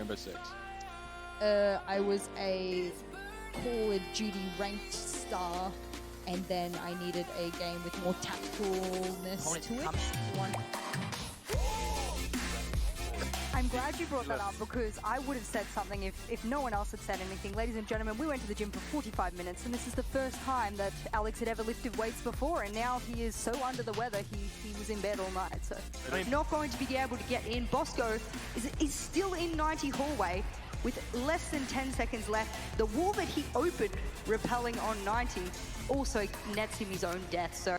Rainbow Six? I was a Call of Duty ranked star, and then I needed a game with more tactfulness to it. I'm glad you brought that up because I would have said something if no one else had said anything. Ladies and gentlemen, we went to the gym for 45 minutes, and this is the first time that Alex had ever lifted weights before, and now he is so under the weather, he was in bed all night. So not going to be able to get in. Bosco is still in 90 hallway with less than 10 seconds left. The wall that he opened, repelling on 90, also nets him his own death. So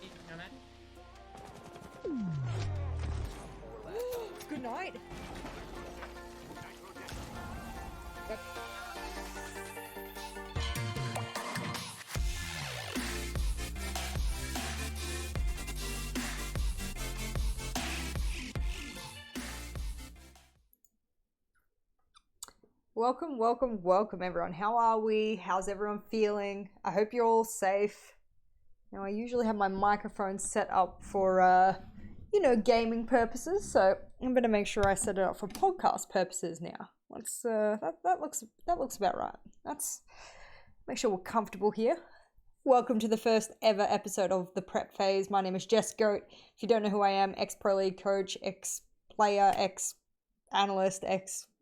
Good night. Welcome everyone. How are we? How's everyone feeling? I hope you're all safe. Now I usually have my microphone set up for gaming purposes, so I'm gonna make sure I set it up for podcast purposes now. Let's that looks about right. Let's make sure we're comfortable here. Welcome to the first ever episode of the Prep Phase. My name is JessGOAT. If you don't know who I am, ex-pro league coach, ex-player, ex-analyst,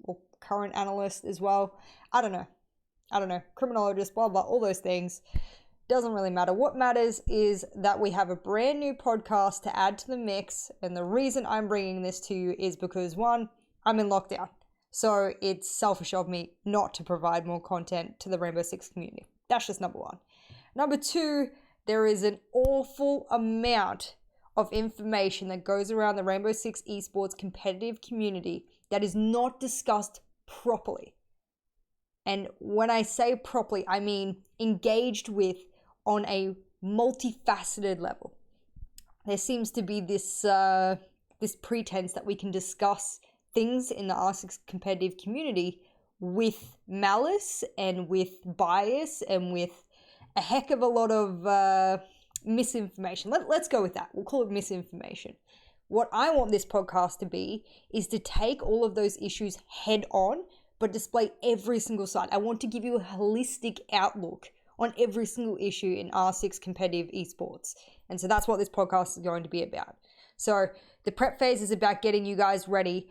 or current analyst as well. I don't know, criminologist, blah blah, all those things. Doesn't really matter. What matters is that we have a brand new podcast to add to the mix, and the reason I'm bringing this to you is because, one, I'm in lockdown, so it's selfish of me not to provide more content to the Rainbow Six community. That's just number one. Number two, there is an awful amount of information that goes around the Rainbow Six esports competitive community that is not discussed properly. And when I say properly, I mean engaged with on a multifaceted level. There seems to be this pretense that we can discuss things in the R6 competitive community with malice and with bias and with a heck of a lot of misinformation. Let's go with that. We'll call it misinformation. What I want this podcast to be is to take all of those issues head on, but display every single side. I want to give you a holistic outlook on every single issue in R6 competitive esports. And so that's what this podcast is going to be about. So the prep phase is about getting you guys ready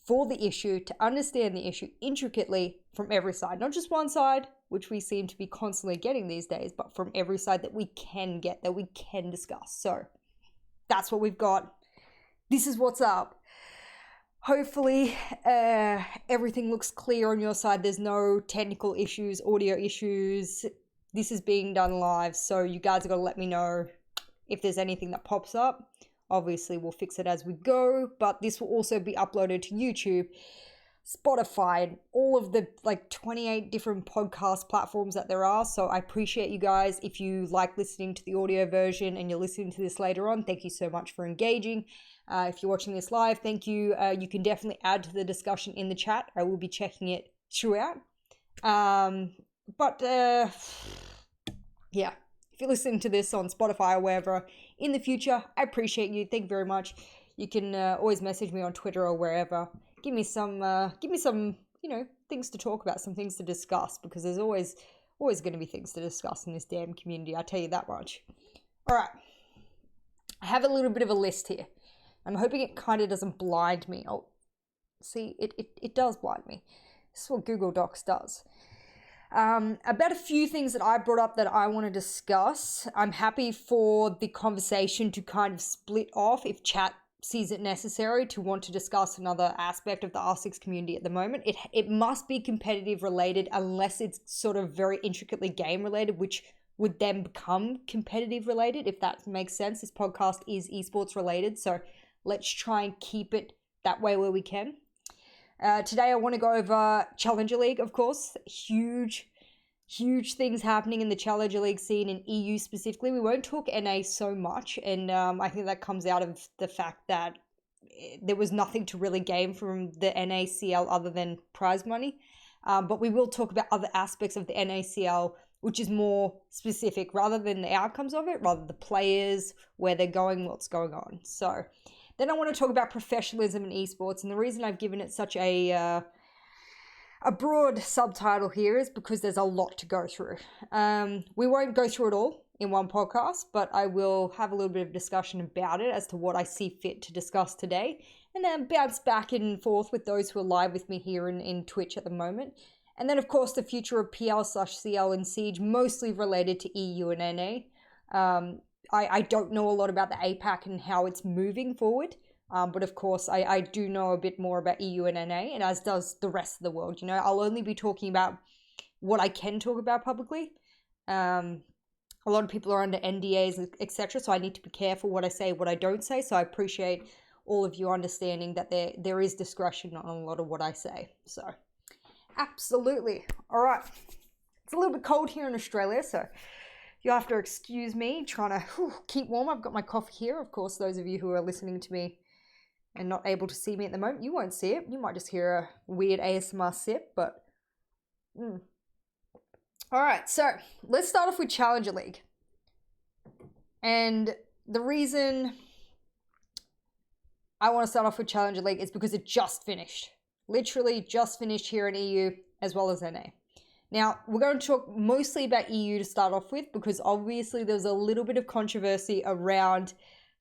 for the issue, to understand the issue intricately from every side. Not just one side, which we seem to be constantly getting these days, but from every side that we can get, that we can discuss. So that's what we've got. This is what's up. Hopefully everything looks clear on your side. There's no technical issues, audio issues. This is being done live, so you guys are going to let me know if there's anything that pops up. Obviously, we'll fix it as we go, but this will also be uploaded to YouTube, Spotify, and all of the 28 different podcast platforms that there are. So I appreciate you guys. If you like listening to the audio version and you're listening to this later on, thank you so much for engaging. If you're watching this live, thank you. You can definitely add to the discussion in the chat. I will be checking it throughout. Yeah, if you're listening to this on Spotify or wherever in the future, I appreciate you. Thank you very much. You can always message me on Twitter or wherever. Give me some, things to talk about, some things to discuss, because there's always going to be things to discuss in this damn community. I tell you that much. All right, I have a little bit of a list here. I'm hoping it kind of doesn't blind me. Oh, see, it does blind me. This is what Google Docs does. About a few things that I brought up that I want to discuss. I'm happy for the conversation to kind of split off if chat sees it necessary to want to discuss another aspect of the R6 community at the moment. It must be competitive related unless it's sort of very intricately game related, which would then become competitive related, if that makes sense. This podcast is esports related, so let's try and keep it that way where we can. Today I want to go over Challenger League, of course. Huge things happening in the Challenger League scene in EU specifically. We won't talk NA so much, and I think that comes out of the fact that there was nothing to really gain from the NACL other than prize money. But we will talk about other aspects of the NACL, which is more specific rather than the outcomes of it, rather the players, where they're going, what's going on. So then I want to talk about professionalism in esports, and the reason I've given it such a A broad subtitle here is because there's a lot to go through. We won't go through it all in one podcast, but I will have a little bit of discussion about it as to what I see fit to discuss today, and then bounce back and forth with those who are live with me here in Twitch at the moment. And then, of course, the future of PL/CL and Siege, mostly related to EU and NA. I don't know a lot about the APAC and how it's moving forward, but of course, I do know a bit more about EU and NA, and as does the rest of the world. You know, I'll only be talking about what I can talk about publicly. A lot of people are under NDAs, etc., so I need to be careful what I say, what I don't say. So I appreciate all of you understanding that there is discretion on a lot of what I say. So, absolutely. All right. It's a little bit cold here in Australia, so you have to excuse me trying to keep warm. I've got my coffee here. Of course, those of you who are listening to me and not able to see me at the moment, you won't see it. You might just hear a weird ASMR sip, but... All right, so let's start off with Challenger League. And the reason I want to start off with Challenger League is because it just finished. Literally just finished here in EU as well as NA. Now, we're going to talk mostly about EU to start off with because obviously there's a little bit of controversy around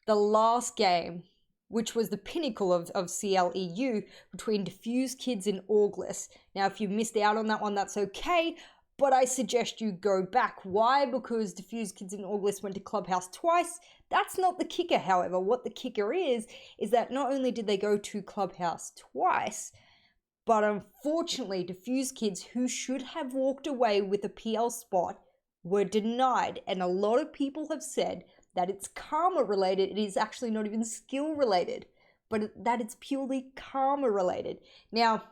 the last game, which was the pinnacle of CL EU between Diffuse Kids and Auglis. Now, if you missed out on that one, that's okay. But I suggest you go back. Why? Because Diffuse Kids and Auglis went to Clubhouse twice. That's not the kicker, however. What the kicker is that not only did they go to Clubhouse twice, but unfortunately, Diffuse Kids, who should have walked away with a PL spot, were denied. And a lot of people have said that it's karma related. It is actually not even skill related, but that it's purely karma related. Now,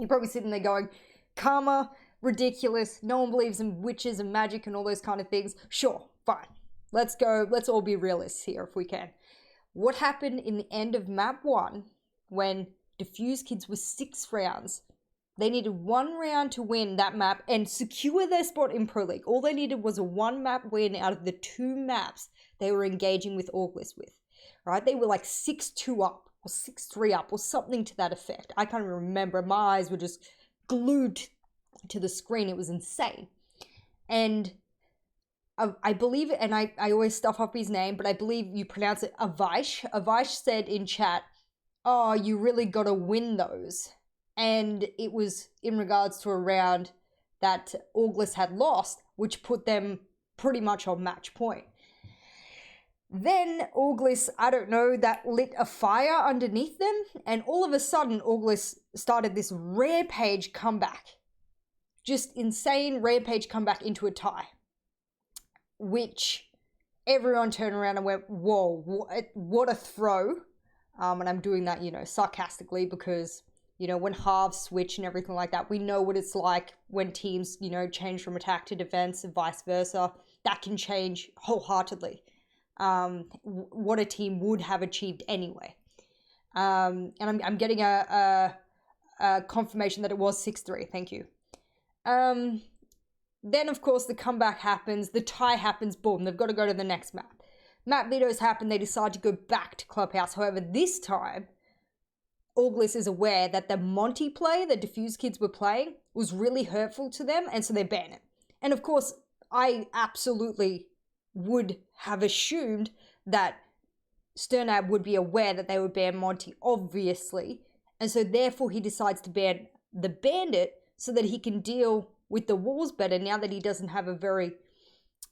you're probably sitting there going, karma... ridiculous, no one believes in witches and magic and all those kind of things. Sure, fine. Let's go, let's all be realists here if we can. What happened in the end of map 1 when Diffuse Kids was 6 rounds? They needed 1 round to win that map and secure their spot in Pro League. All they needed was a 1 map win out of the 2 maps they were engaging with Auglis with. Right? They were like 6-2 up or 6-3 up or something to that effect. I can't even remember. My eyes were just glued to the screen. It was insane. And I believe, and I always stuff up his name, but I believe you pronounce it Avish. Avish said in chat, oh, you really got to win those. And it was in regards to a round that Auglis had lost, which put them pretty much on match point. Then Auglis, I don't know, that lit a fire underneath them, and all of a sudden Auglis started this rampage comeback. Just insane rampage comeback into a tie, which everyone turned around and went, whoa, what a throw. And I'm doing that, you know, sarcastically because, you know, when halves switch and everything like that, we know what it's like when teams, you know, change from attack to defense and vice versa. That can change wholeheartedly what a team would have achieved anyway. And I'm getting a confirmation that it was 6-3. Thank you. Then of course the comeback happens, the tie happens, boom, they've got to go to the next map. Map vetoes happen, they decide to go back to Clubhouse. However, this time, Auglis is aware that the Monty play that Diffuse Kids were playing was really hurtful to them, and so they ban it. And of course, I absolutely would have assumed that Sternab would be aware that they would ban Monty, obviously, and so therefore he decides to ban the Bandit so that he can deal with the walls better now that he doesn't have a very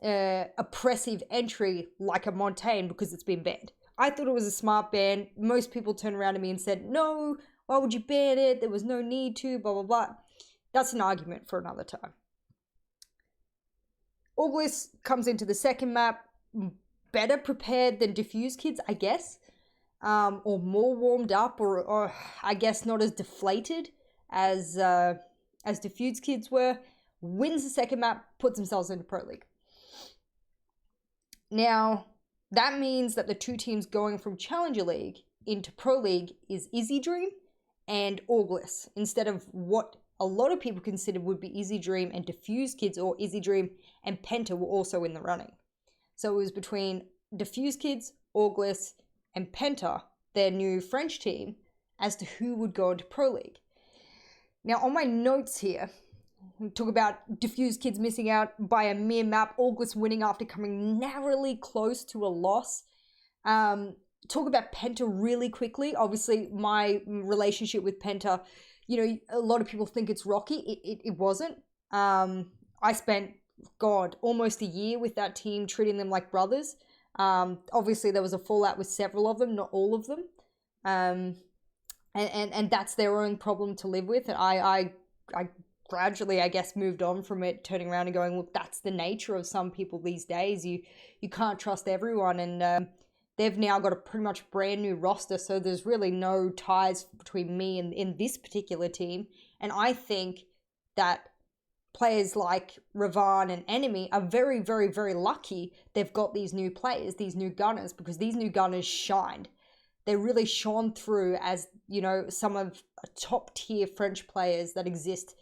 oppressive entry like a Montaigne because it's been banned. I thought it was a smart ban. Most people turned around to me and said, no, why would you ban it? There was no need to, blah, blah, blah. That's an argument for another time. Auglis comes into the second map, better prepared than Diffuse Kids, I guess, or more warmed up, or I guess not as deflated as Diffuse Kids were, wins the second map, puts themselves into Pro League. Now, that means that the 2 teams going from Challenger League into Pro League is Easy Dream and Auglis, instead of what a lot of people considered would be Easy Dream and Diffuse Kids, or Easy Dream and Penta were also in the running. So it was between Diffuse Kids, Auglis, and Penta, their new French team, as to who would go into Pro League. Now, on my notes here, we talk about diffused kids missing out by a mere map, August winning after coming narrowly close to a loss. Talk about Penta really quickly. Obviously, my relationship with Penta, a lot of people think it's rocky. It wasn't. I spent, almost a year with that team, treating them like brothers. Obviously, there was a fallout with several of them, not all of them. And that's their own problem to live with. And I gradually, I guess, moved on from it, turning around and going, look, that's the nature of some people these days. You can't trust everyone. And they've now got a pretty much brand new roster, so there's really no ties between me and in this particular team. And I think that players like Ravan and Enemy are very, very, very lucky they've got these new players, these new gunners, because these new gunners shined. They really shone through as, some of top tier French players that exist,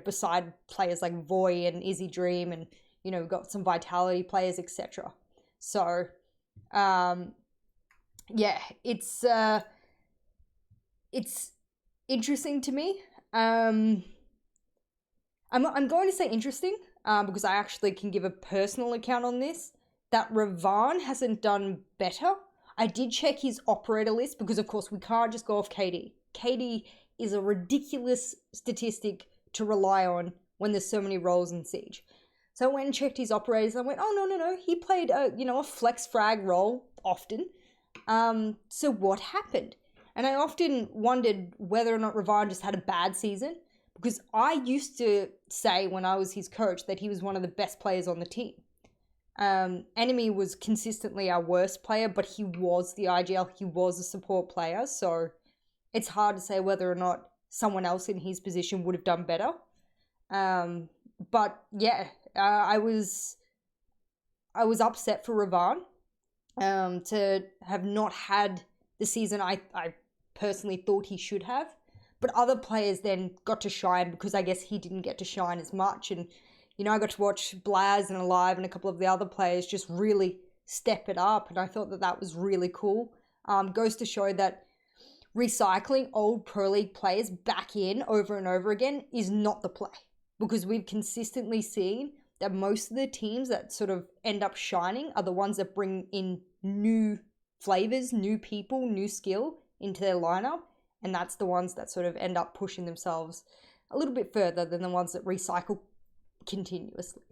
beside players like Voy and Izzy Dream, and, we've got some Vitality players, etc. So, it's interesting to me. I'm going to say interesting, because I actually can give a personal account on this, that Ravan hasn't done better. I did check his operator list because, of course, we can't just go off KD. KD is a ridiculous statistic to rely on when there's so many roles in Siege. So I went and checked his operators and I went, oh, no. He played a flex frag role often. So what happened? And I often wondered whether or not Ravan just had a bad season, because I used to say when I was his coach that he was one of the best players on the team. Enemy was consistently our worst player, but he was the IGL. He was a support player. So it's hard to say whether or not someone else in his position would have done better. But yeah, I was upset for Ravan to have not had the season I personally thought he should have. But other players then got to shine because I guess he didn't get to shine as much. And, I got to watch Blaz and Alive and a couple of the other players just really step it up. And I thought that was really cool. Goes to show that recycling old Pro League players back in over and over again is not the play. Because we've consistently seen that most of the teams that sort of end up shining are the ones that bring in new flavors, new people, new skill into their lineup. And that's the ones that sort of end up pushing themselves a little bit further than the ones that recycle continuously.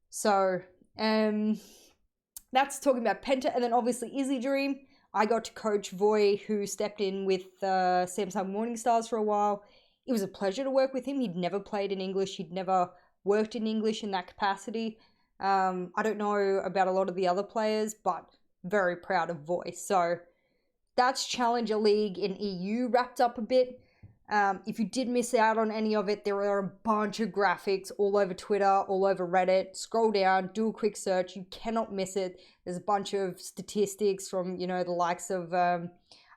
So, that's talking about Penta. And then obviously Izzy Dream. I got to coach Voy, who stepped in with Samsung Morning Stars for a while. It was a pleasure to work with him. He'd never played in English. He'd never worked in English in that capacity. I don't know about a lot of the other players, but very proud of Voy. So that's Challenger League in EU wrapped up a bit. If you did miss out on any of it, there are a bunch of graphics all over Twitter, all over Reddit. Scroll down, do a quick search. You cannot miss it. There's a bunch of statistics from, the likes of, I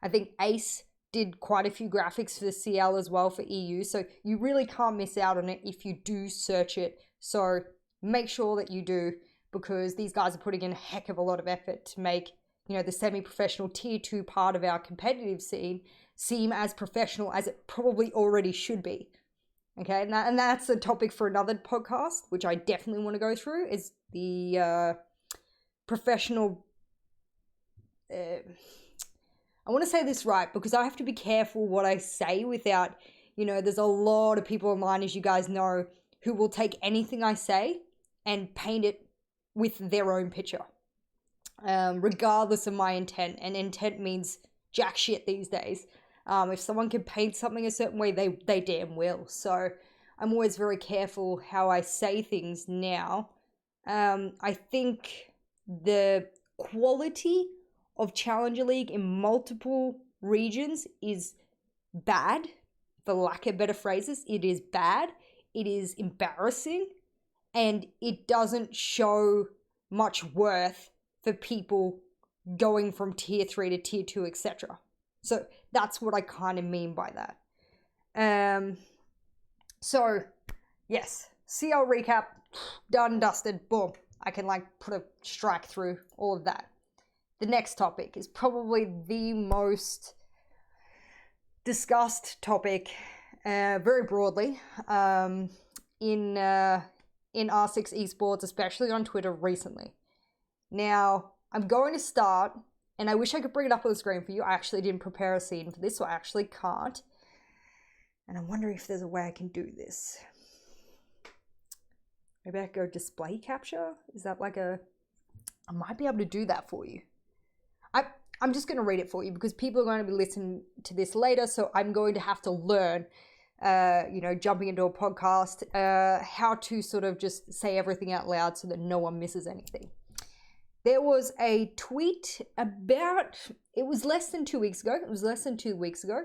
think Ace did quite a few graphics for the CL as well for EU. So you really can't miss out on it if you do search it. So make sure that you do, because these guys are putting in a heck of a lot of effort to make, the semi-professional tier 2 part of our competitive scene seem as professional as it probably already should be. Okay, and that's a topic for another podcast, which I definitely want to go through, is the professional... I want to say this right, because I have to be careful what I say without, there's a lot of people online, as you guys know, who will take anything I say and paint it with their own picture. Regardless of my intent, and intent means jack shit these days. If someone can paint something a certain way, they damn will. So I'm always very careful how I say things now. I think the quality of Challenger League in multiple regions is bad, for lack of better phrases. It is bad, it is embarrassing, and it doesn't show much worth for people going from tier 3 to tier 2, etc. So that's what I kind of mean by that. So yes, CL recap, done, dusted, boom. I can put a strike through all of that. The next topic is probably the most discussed topic very broadly in R6 esports, especially on Twitter recently. Now, I'm going to start, and I wish I could bring it up on the screen for you. I actually didn't prepare a scene for this, so I actually can't. And I'm wondering if there's a way I can do this. Maybe I could go display capture? Is that like a... I might be able to do that for you. I'm just going to read it for you because people are going to be listening to this later, so I'm going to have to learn, jumping into a podcast, how to sort of just say everything out loud so that no one misses anything. There was a tweet it was less than 2 weeks ago. It was less than 2 weeks ago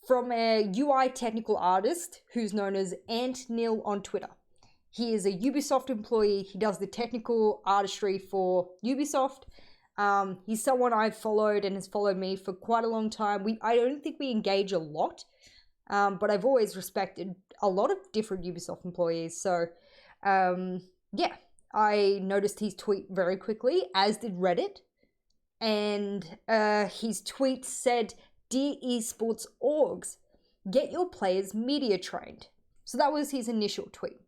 from a UI technical artist who's known as Ant-Nil on Twitter. He is a Ubisoft employee. He does the technical artistry for Ubisoft. He's someone I've followed and has followed me for quite a long time. I don't think we engage a lot, but I've always respected a lot of different Ubisoft employees. So, I noticed his tweet very quickly, as did Reddit. And his tweet said, "Dear esports orgs, get your players media trained." So that was his initial tweet.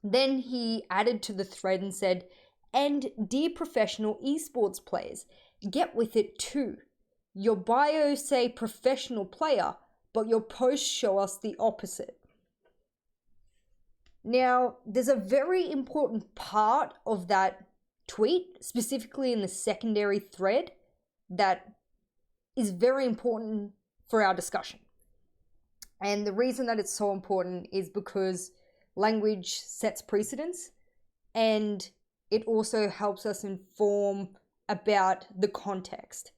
Then he added to the thread and said, "And dear professional esports players, get with it too. Your bios say professional player, but your posts show us the opposite." Now, there's a very important part of that tweet, specifically in the secondary thread, that is very important for our discussion. And the reason that it's so important is because language sets precedence, and it also helps us inform about the context.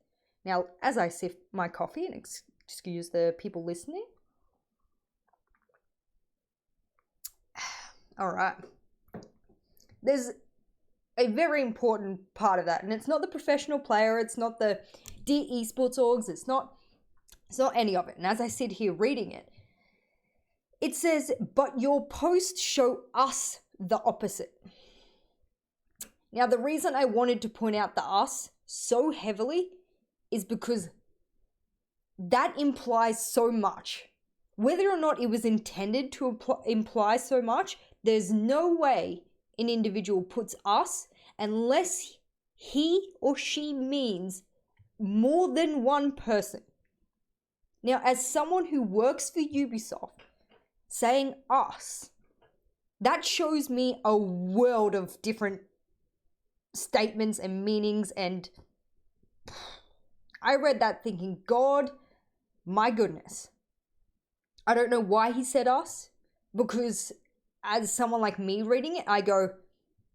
Now, as I sip my coffee, and excuse the people listening. All right. There's a very important part of that, and it's not the professional player, it's not the dear esports orgs, it's not any of it. And as I sit here reading it, it says, "But your posts show us the opposite." Now, the reason I wanted to point out the us so heavily is because that implies so much. Whether or not it was intended to imply so much, there's no way an individual puts us unless he or she means more than one person. Now, as someone who works for Ubisoft, saying us, that shows me a world of different statements and meanings, and I read that thinking, God, my goodness. I don't know why he said us, because as someone like me reading it, I go,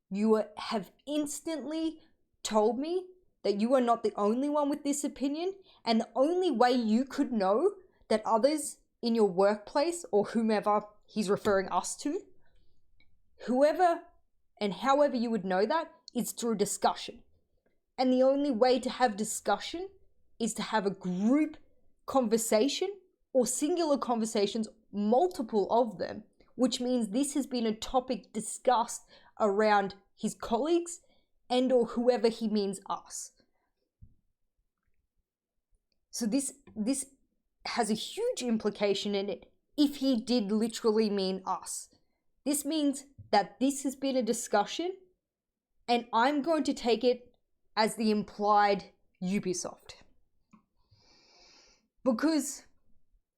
you have instantly told me that you are not the only one with this opinion, and the only way you could know that others in your workplace, or whomever he's referring us to, whoever and however you would know that is through discussion. And the only way to have discussion is to have a group conversation or singular conversations, multiple of them, which means this has been a topic discussed around his colleagues and or whoever he means us. So this has a huge implication in it if he did literally mean us. This means that this has been a discussion, and I'm going to take it as the implied Ubisoft. Because,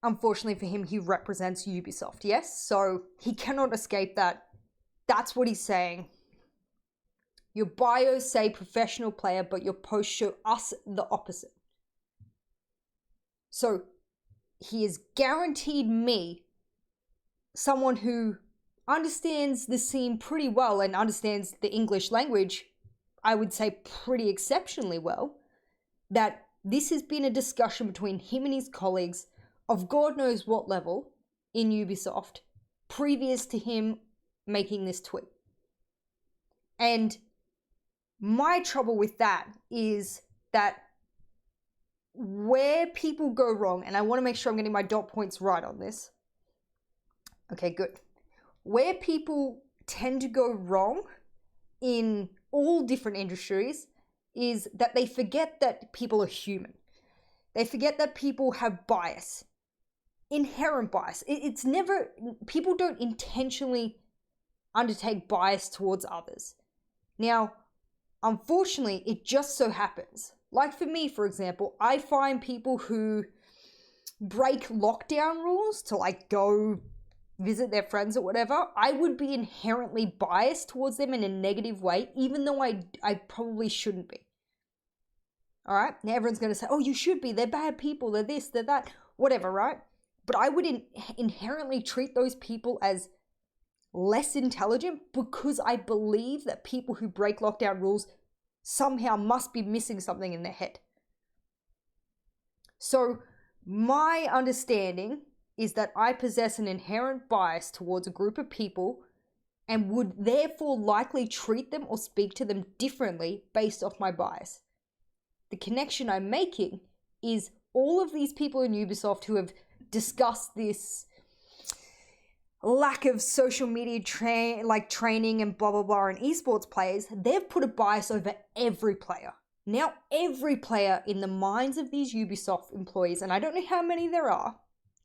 unfortunately for him, he represents Ubisoft, yes? So he cannot escape that. That's what he's saying. Your bios say professional player, but your posts show us the opposite. So he has guaranteed me, someone who understands the scene pretty well and understands the English language, I would say pretty exceptionally well, that this has been a discussion between him and his colleagues of God knows what level in Ubisoft previous to him making this tweet. And my trouble with that is that where people go wrong, and I want to make sure I'm getting my dot points right on this. Okay, good. Where people tend to go wrong in all different industries is that they forget that people are human. They forget that people have bias. inherent bias. It's never, people don't intentionally undertake bias towards others. Now, unfortunately, it just so happens. Like for me, for example, I find people who break lockdown rules to like go visit their friends or whatever, I would be inherently biased towards them in a negative way, even though I probably shouldn't be. All right? Now everyone's going to say, oh, you should be. They're bad people. They're this, they're that, whatever, right? But I would inherently treat those people as less intelligent because I believe that people who break lockdown rules somehow must be missing something in their head. So my understanding is that I possess an inherent bias towards a group of people and would therefore likely treat them or speak to them differently based off my bias. The connection I'm making is all of these people in Ubisoft who have discussed this lack of social media training and blah, blah, blah, and esports players, they've put a bias over every player. Now, every player in the minds of these Ubisoft employees, and I don't know how many there are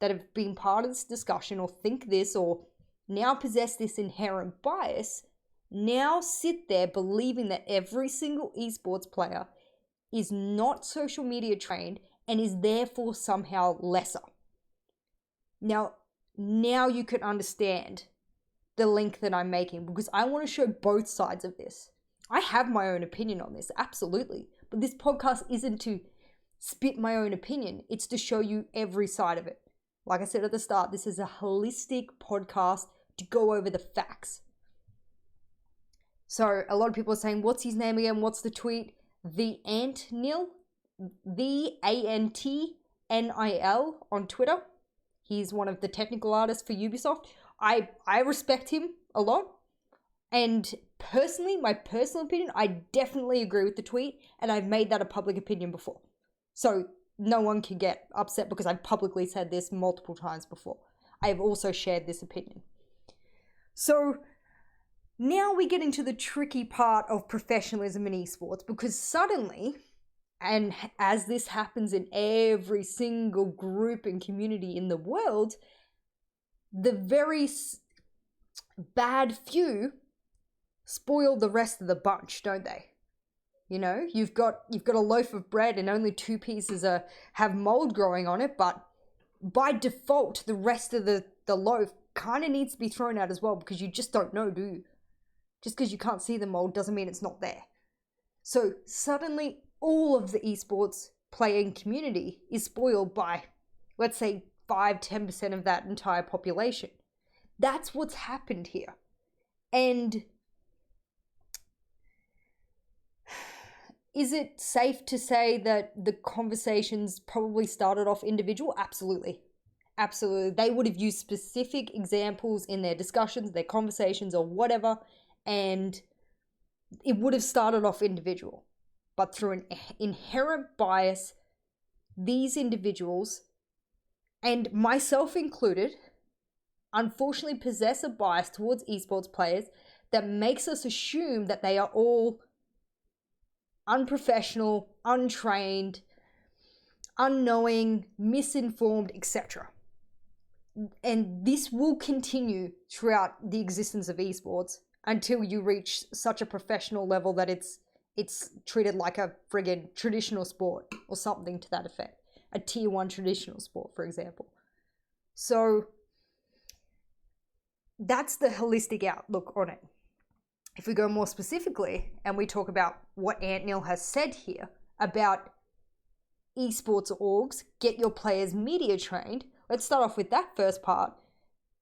that have been part of this discussion or think this or now possess this inherent bias, now sit there believing that every single esports player is not social media trained and is therefore somehow lesser. Now you can understand the link that I'm making because I want to show both sides of this. I have my own opinion on this, absolutely. But this podcast isn't to spit my own opinion. It's to show you every side of it. Like I said at the start, this is a holistic podcast to go over the facts. So a lot of people are saying, what's his name again? What's the tweet? The Antnil, VANTNIL on Twitter. He's one of the technical artists for Ubisoft. I respect him a lot. And personally, my personal opinion, I definitely agree with the tweet. And I've made that a public opinion before. So no one can get upset because I've publicly said this multiple times before. I have also shared this opinion. So now we get into the tricky part of professionalism in esports because suddenly, and as this happens in every single group and community in the world, the very bad few spoil the rest of the bunch, don't they? You know, you've got a loaf of bread and only 2 pieces have mold growing on it, but by default, the rest of the loaf kind of needs to be thrown out as well because you just don't know, do you? Just because you can't see the mold doesn't mean it's not there. So suddenly, all of the esports playing community is spoiled by, let's say, 5-10% of that entire population. That's what's happened here. And is it safe to say that the conversations probably started off individual? Absolutely. Absolutely. They would have used specific examples in their discussions, their conversations, or whatever, and it would have started off individual. But through an inherent bias, these individuals, and myself included, unfortunately possess a bias towards esports players that makes us assume that they are all unprofessional, untrained, unknowing, misinformed, etc. And this will continue throughout the existence of esports until you reach such a professional level that it's treated like a friggin' traditional sport or something to that effect. A tier 1 traditional sport, for example. So that's the holistic outlook on it. If we go more specifically and we talk about what Antnil has said here about esports orgs, get your players media trained, let's start off with that first part.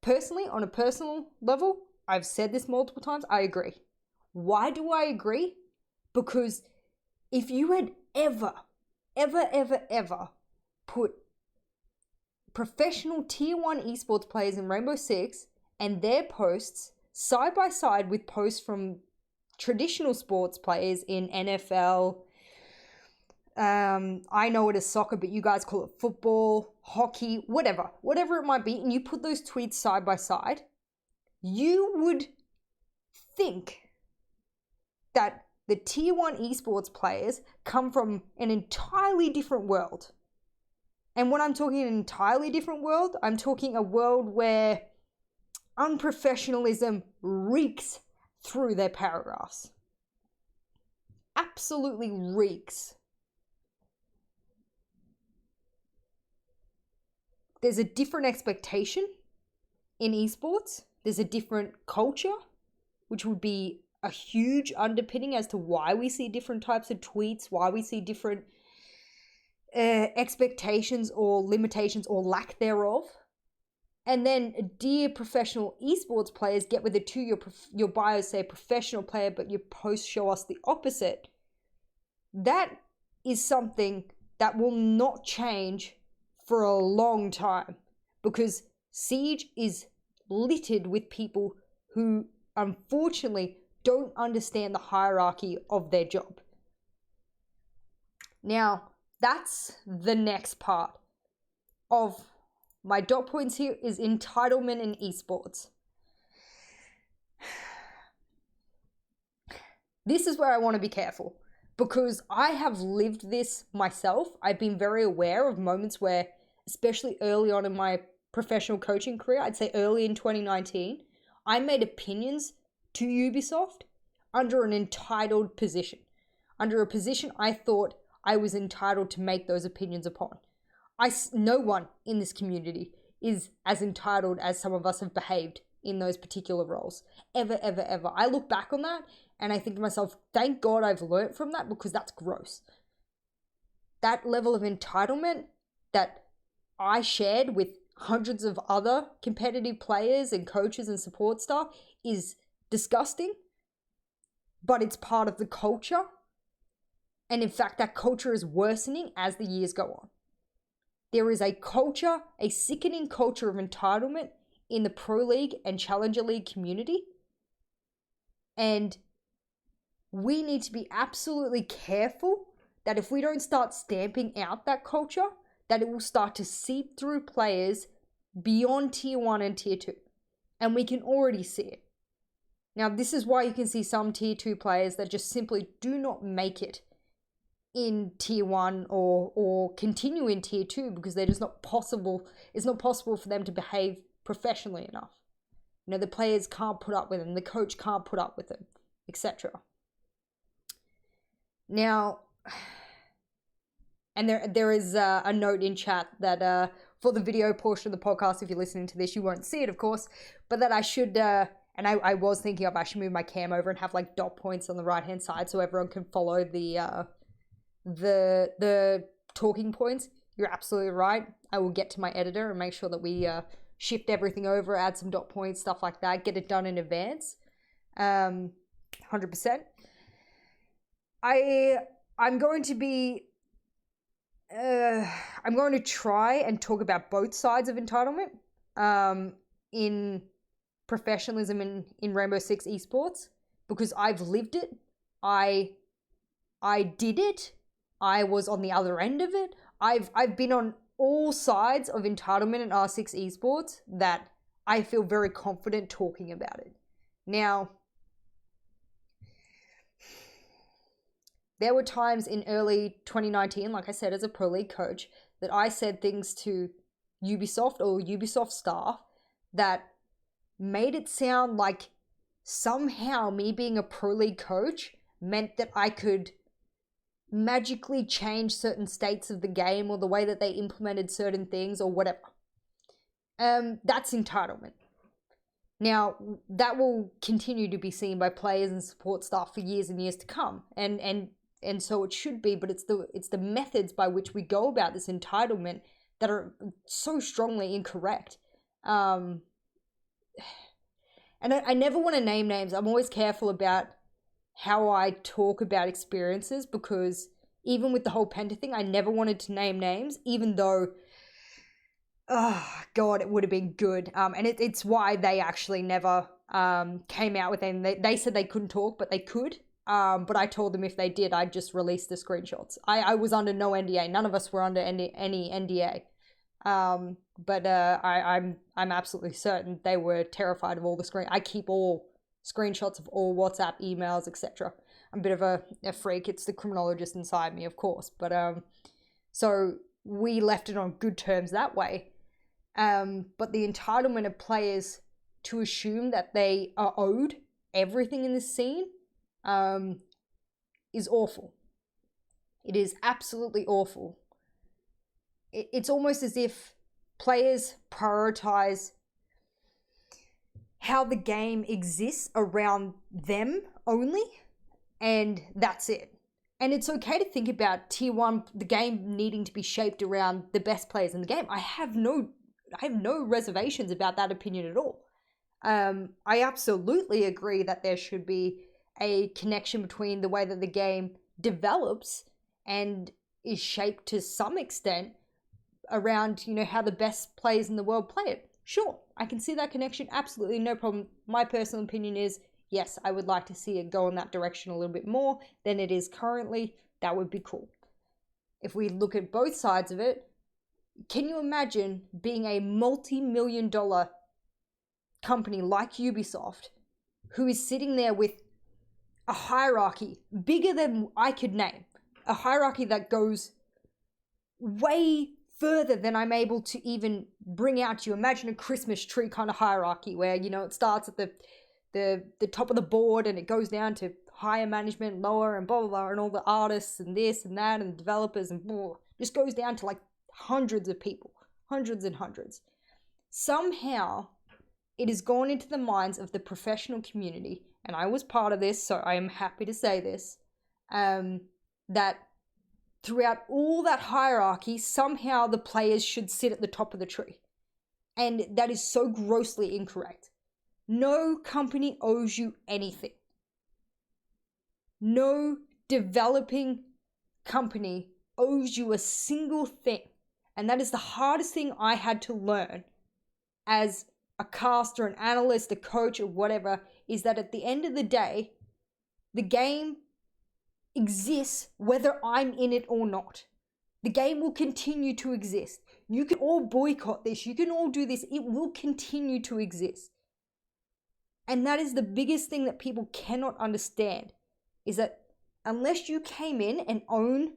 Personally, on a personal level, I've said this multiple times, I agree. Why do I agree? Because if you had ever put professional tier 1 esports players in Rainbow Six and their posts side by side with posts from traditional sports players in NFL, I know it as soccer, but you guys call it football, hockey, whatever it might be, and you put those tweets side by side, you would think that the tier 1 esports players come from an entirely different world. And when I'm talking an entirely different world, I'm talking a world where unprofessionalism reeks through their paragraphs. Absolutely reeks. There's a different expectation in esports. There's a different culture, which would be a huge underpinning as to why we see different types of tweets, why we see different expectations or limitations or lack thereof. And then, dear professional esports players, get with it too. Your bios say professional player, but your posts show us the opposite. That is something that will not change for a long time, because Siege is littered with people who unfortunately don't understand the hierarchy of their job. Now, that's the next part of my dot points here, is entitlement in esports. This is where I want to be careful, because I have lived this myself. I've been very aware of moments where, especially early on in my professional coaching career, I'd say early in 2019, I made opinions to Ubisoft under an entitled position, under a position I thought I was entitled to make those opinions upon. No one in this community is as entitled as some of us have behaved in those particular roles. Ever, ever, ever. I look back on that and I think to myself, thank God I've learnt from that, because that's gross. That level of entitlement that I shared with hundreds of other competitive players and coaches and support staff is disgusting, but it's part of the culture. And in fact, that culture is worsening as the years go on. There is a culture, a sickening culture of entitlement in the Pro League and Challenger League community. And we need to be absolutely careful that if we don't start stamping out that culture, that it will start to seep through players beyond Tier 1 and Tier 2. And we can already see it. Now, this is why you can see some Tier 2 players that just simply do not make it in Tier 1 or continue in Tier 2, because they're just not possible. It's not possible for them to behave professionally enough. You know, the players can't put up with them, the coach can't put up with them, etc. Now, and there is a note in chat that for the video portion of the podcast, if you're listening to this, you won't see it, of course, but that I should, and I was thinking of, I should move my cam over and have like dot points on the right-hand side so everyone can follow the talking points. You're absolutely right. I will get to my editor and make sure that we shift everything over, add some dot points, stuff like that, get it done in advance. 100%. I'm going to be I'm going to try and talk about both sides of entitlement in professionalism in Rainbow Six esports, because I've lived it. I did it. I was on the other end of it. I've been on all sides of entitlement in R6 esports that I feel very confident talking about it. Now, there were times in early 2019, like I said, as a Pro League coach, that I said things to Ubisoft or Ubisoft staff that made it sound like somehow me being a Pro League coach meant that I could magically change certain states of the game or the way that they implemented certain things or whatever. That's entitlement. Now, that will continue to be seen by players and support staff for years and years to come. And so it should be, but it's the methods by which we go about this entitlement that are so strongly incorrect. And I never want to name names. I'm always careful about how I talk about experiences, because even with the whole Penta thing, I never wanted to name names, even though, oh God, it would have been good. And it's why they actually never came out with them. They said they couldn't talk, but they could. But I told them if they did, I'd just release the screenshots. I was under no NDA. None of us were under any NDA. But I'm absolutely certain they were terrified of all the I keep all screenshots of all WhatsApp emails, etc. I'm a bit of a freak. It's the criminologist inside me, of course. But so we left it on good terms that way. But the entitlement of players to assume that they are owed everything in this scene is awful. It is absolutely awful. It's almost as if players prioritize how the game exists around them only, and that's it. And it's okay to think about tier one, the game needing to be shaped around the best players in the game. I have no reservations about that opinion at all. I absolutely agree that there should be a connection between the way that the game develops and is shaped to some extent around, how the best players in the world play it. Sure, I can see that connection. Absolutely no problem. My personal opinion is, yes, I would like to see it go in that direction a little bit more than it is currently. That would be cool. If we look at both sides of it, can you imagine being a multi-million-dollar company like Ubisoft who is sitting there with a hierarchy bigger than I could name, a hierarchy that goes way further than I'm able to even bring out to you? Imagine a Christmas tree kind of hierarchy where, it starts at the top of the board and it goes down to higher management, lower, and blah, blah, blah, and all the artists and this and that and developers and blah, just goes down to like hundreds of people, hundreds and hundreds. Somehow it has gone into the minds of the professional community, and I was part of this, so I am happy to say this, that throughout all that hierarchy, somehow the players should sit at the top of the tree. And that is so grossly incorrect. No company owes you anything. No developing company owes you a single thing. And that is the hardest thing I had to learn as a caster, an analyst, a coach, or whatever, is that at the end of the day, the game exists whether I'm in it or not. The game will continue to exist. You can all boycott this. You can all do this. It will continue to exist. And that is the biggest thing that people cannot understand, is that unless you came in and own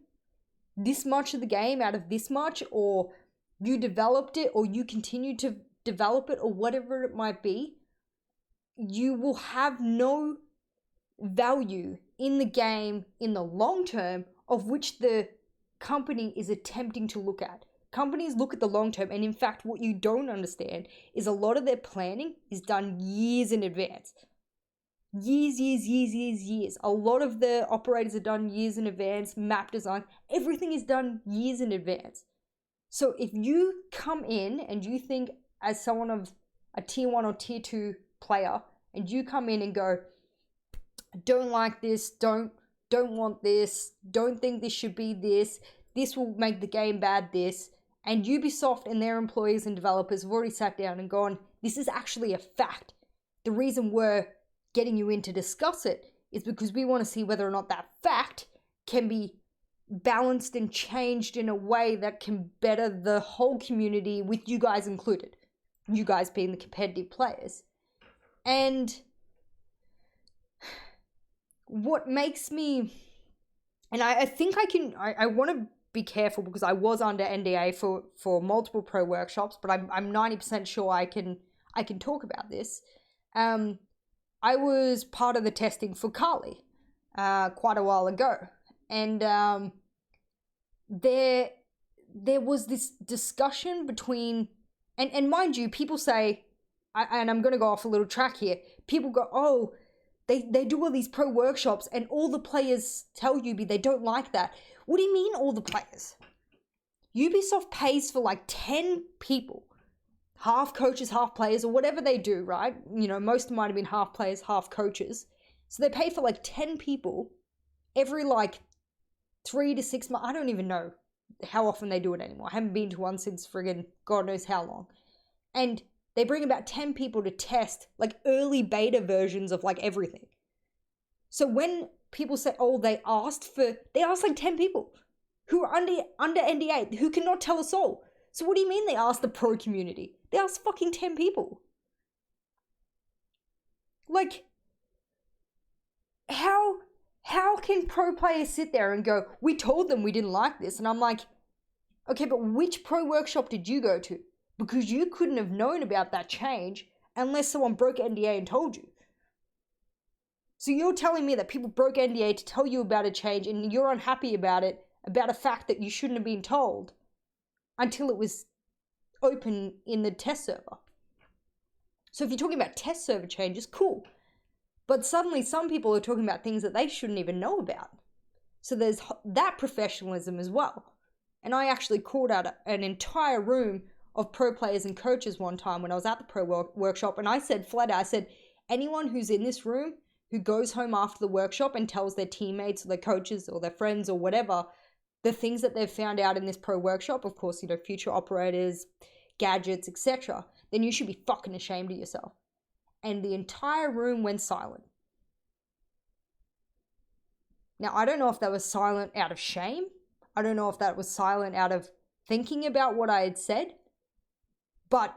this much of the game out of this much, or you developed it, or you continue to develop it, or whatever it might be, you will have no value in the game in the long term, of which the company is attempting to look at. Companies look at the long term, and in fact, what you don't understand is a lot of their planning is done years in advance. Years. A lot of the operators are done years in advance, map design, everything is done years in advance. So if you come in and you think, as someone of a tier 1 or tier 2 player, and you come in and go, don't like this, don't want this, don't think this should be this will make the game bad, this, and Ubisoft and their employees and developers have already sat down and gone, this is actually a fact. The reason we're getting you in to discuss it is because we want to see whether or not that fact can be balanced and changed in a way that can better the whole community, with you guys included. You guys being the competitive players. And what makes me, and I think I want to be careful because I was under NDA for multiple pro workshops, but I'm 90% sure I can talk about this. I was part of the testing for Kali quite a while ago, and there was this discussion between, and mind you, people say, and I'm going to go off a little track here, people go, oh, they do all these pro workshops and all the players tell Ubi they don't like that. What do you mean all the players? Ubisoft pays for like 10 people, half coaches, half players, or whatever they do, right? Most might have been half players, half coaches. So they pay for like 10 people every like 3 to 6 months. I don't even know how often they do it anymore. I haven't been to one since friggin' God knows how long. And they bring about 10 people to test like early beta versions of like everything. So when people say, oh, they asked like 10 people who are under NDA, who cannot tell us all. So what do you mean they asked the pro community? They asked fucking 10 people. Like, how can pro players sit there and go, we told them we didn't like this? And I'm like, Okay, but which pro workshop did you go to? Because you couldn't have known about that change unless someone broke NDA and told you. So you're telling me that people broke NDA to tell you about a change and you're unhappy about it, about a fact that you shouldn't have been told until it was open in the test server. So if you're talking about test server changes, cool. But suddenly some people are talking about things that they shouldn't even know about. So there's that professionalism as well. And I actually called out an entire room of pro players and coaches one time when I was at the pro workshop. And I said flat out, I said, anyone who's in this room who goes home after the workshop and tells their teammates or their coaches or their friends or whatever, the things that they've found out in this pro workshop, of course, future operators, gadgets, etc., then you should be fucking ashamed of yourself. And the entire room went silent. Now, I don't know if that was silent out of shame. I don't know if that was silent out of thinking about what I had said. But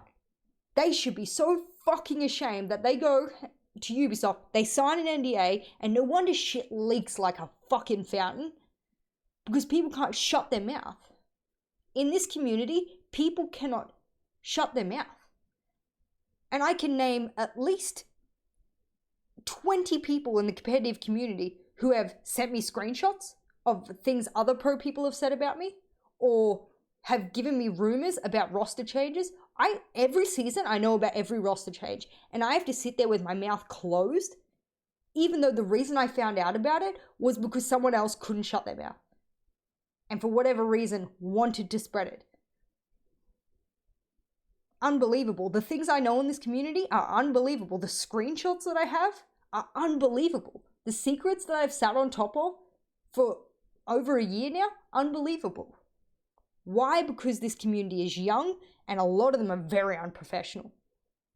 they should be so fucking ashamed that they go to Ubisoft, they sign an NDA, and no wonder shit leaks like a fucking fountain. Because people can't shut their mouth. In this community, people cannot shut their mouth. And I can name at least 20 people in the competitive community who have sent me screenshots of things other pro people have said about me, or have given me rumors about roster changes. Every season I know about every roster change, and I have to sit there with my mouth closed, even though the reason I found out about it was because someone else couldn't shut their mouth. And for whatever reason, wanted to spread it. Unbelievable. The things I know in this community are unbelievable. The screenshots that I have are unbelievable. The secrets that I've sat on top of for over a year now, unbelievable. Why? Because this community is young and a lot of them are very unprofessional.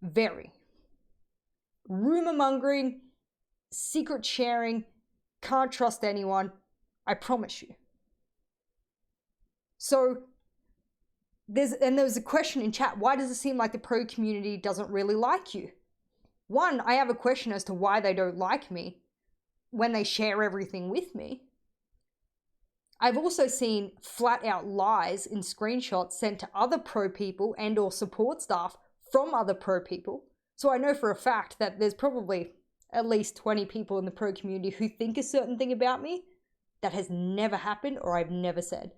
Very. Rumor mongering, secret sharing, can't trust anyone, I promise you. So, there was a question in chat, why does it seem like the pro community doesn't really like you? One, I have a question as to why they don't like me when they share everything with me. I've also seen flat out lies in screenshots sent to other pro people and or support staff from other pro people. So I know for a fact that there's probably at least 20 people in the pro community who think a certain thing about me that has never happened or I've never said.